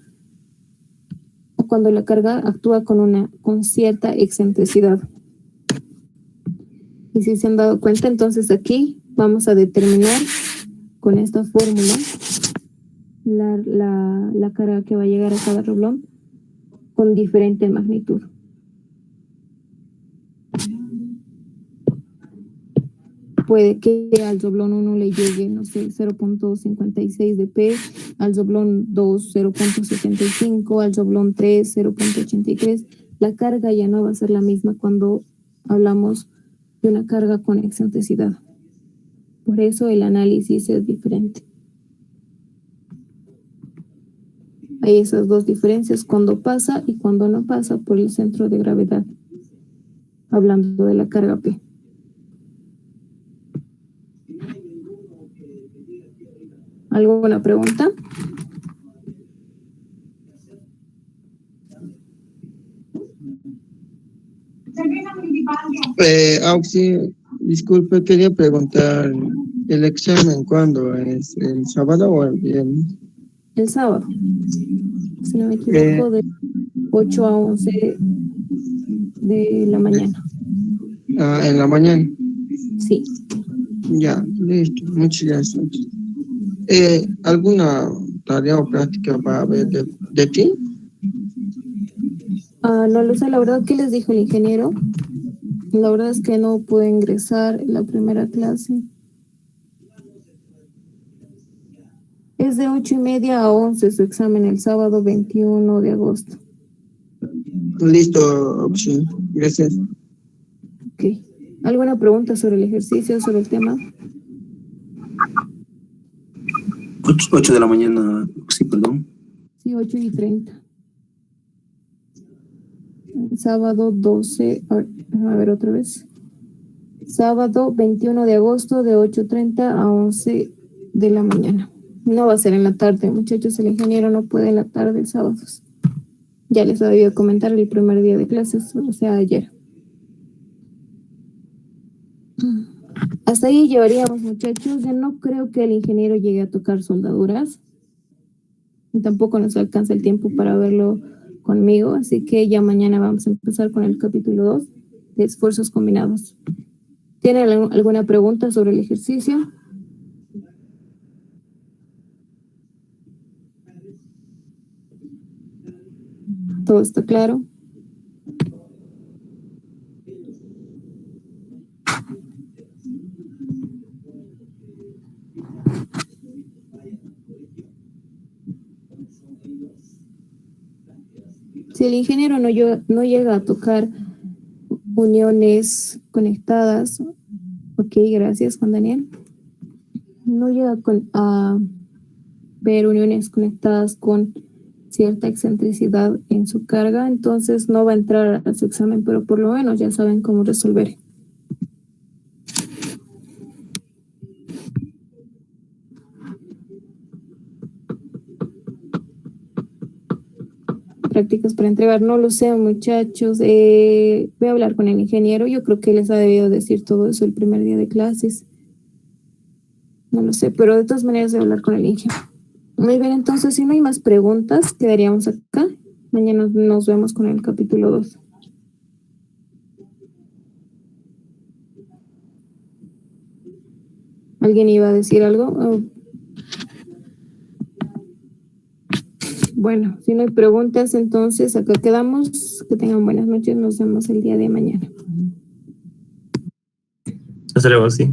actúa con cierta excentricidad. Y si se han dado cuenta, entonces aquí vamos a determinar con esta fórmula la carga que va a llegar a cada rublón con diferente magnitud. Puede que al doblón 1 le llegue, no sé, 0.56 de P, al doblón 2, 0.75, al doblón 3, 0.83. La carga ya no va a ser la misma cuando hablamos de una carga con excentricidad. Por eso el análisis es diferente. Hay esas dos diferencias, cuando pasa y cuando no pasa por el centro de gravedad, hablando de la carga P. ¿Alguna pregunta? Auxi, disculpe, quería preguntar, ¿el examen cuándo es? ¿El sábado o el viernes? El sábado, si no me equivoco, de 8 a 11 de la mañana. En la mañana. Sí. Ya, listo, muchas gracias. ¿Alguna tarea o práctica va a haber de ti? No lo sé, la verdad que les dijo el ingeniero. La verdad es que no pude ingresar en la primera clase. Es de 8:30 a 11 su examen el sábado 21 de agosto. Listo, Auxi, gracias. Ok. ¿Alguna pregunta sobre el ejercicio, sobre el tema? 8 de la mañana, sí, perdón. Sí, 8:30. Sábado 12, a ver otra vez. Sábado 21 de agosto de 8:30 a 11 de la mañana. No va a ser en la tarde, muchachos, el ingeniero no puede en la tarde, sábados. Ya les había comentar el primer día de clases, o sea, ayer. Hasta ahí llevaríamos, muchachos. Ya no creo que el ingeniero llegue a tocar soldaduras. Y tampoco nos alcanza el tiempo para verlo conmigo, así que ya mañana vamos a empezar con el capítulo 2 de esfuerzos combinados. ¿Tienen alguna pregunta sobre el ejercicio? ¿Todo está claro? Si el ingeniero no llega a tocar uniones conectadas, ok, gracias, Juan Daniel. No llega a ver uniones conectadas con cierta excentricidad en su carga, entonces no va a entrar a su examen, pero por lo menos ya saben cómo resolver. Prácticas para entregar, no lo sé, muchachos. Voy a hablar con el ingeniero. Yo creo que les ha debido decir todo eso el primer día de clases. No lo sé, pero de todas maneras voy a hablar con el ingeniero. Muy bien, entonces, si no hay más preguntas, quedaríamos acá. Mañana nos vemos con el capítulo 2. ¿Alguien iba a decir algo? Bueno, si no hay preguntas, entonces acá quedamos. Que tengan buenas noches. Nos vemos el día de mañana. Hasta luego, sí.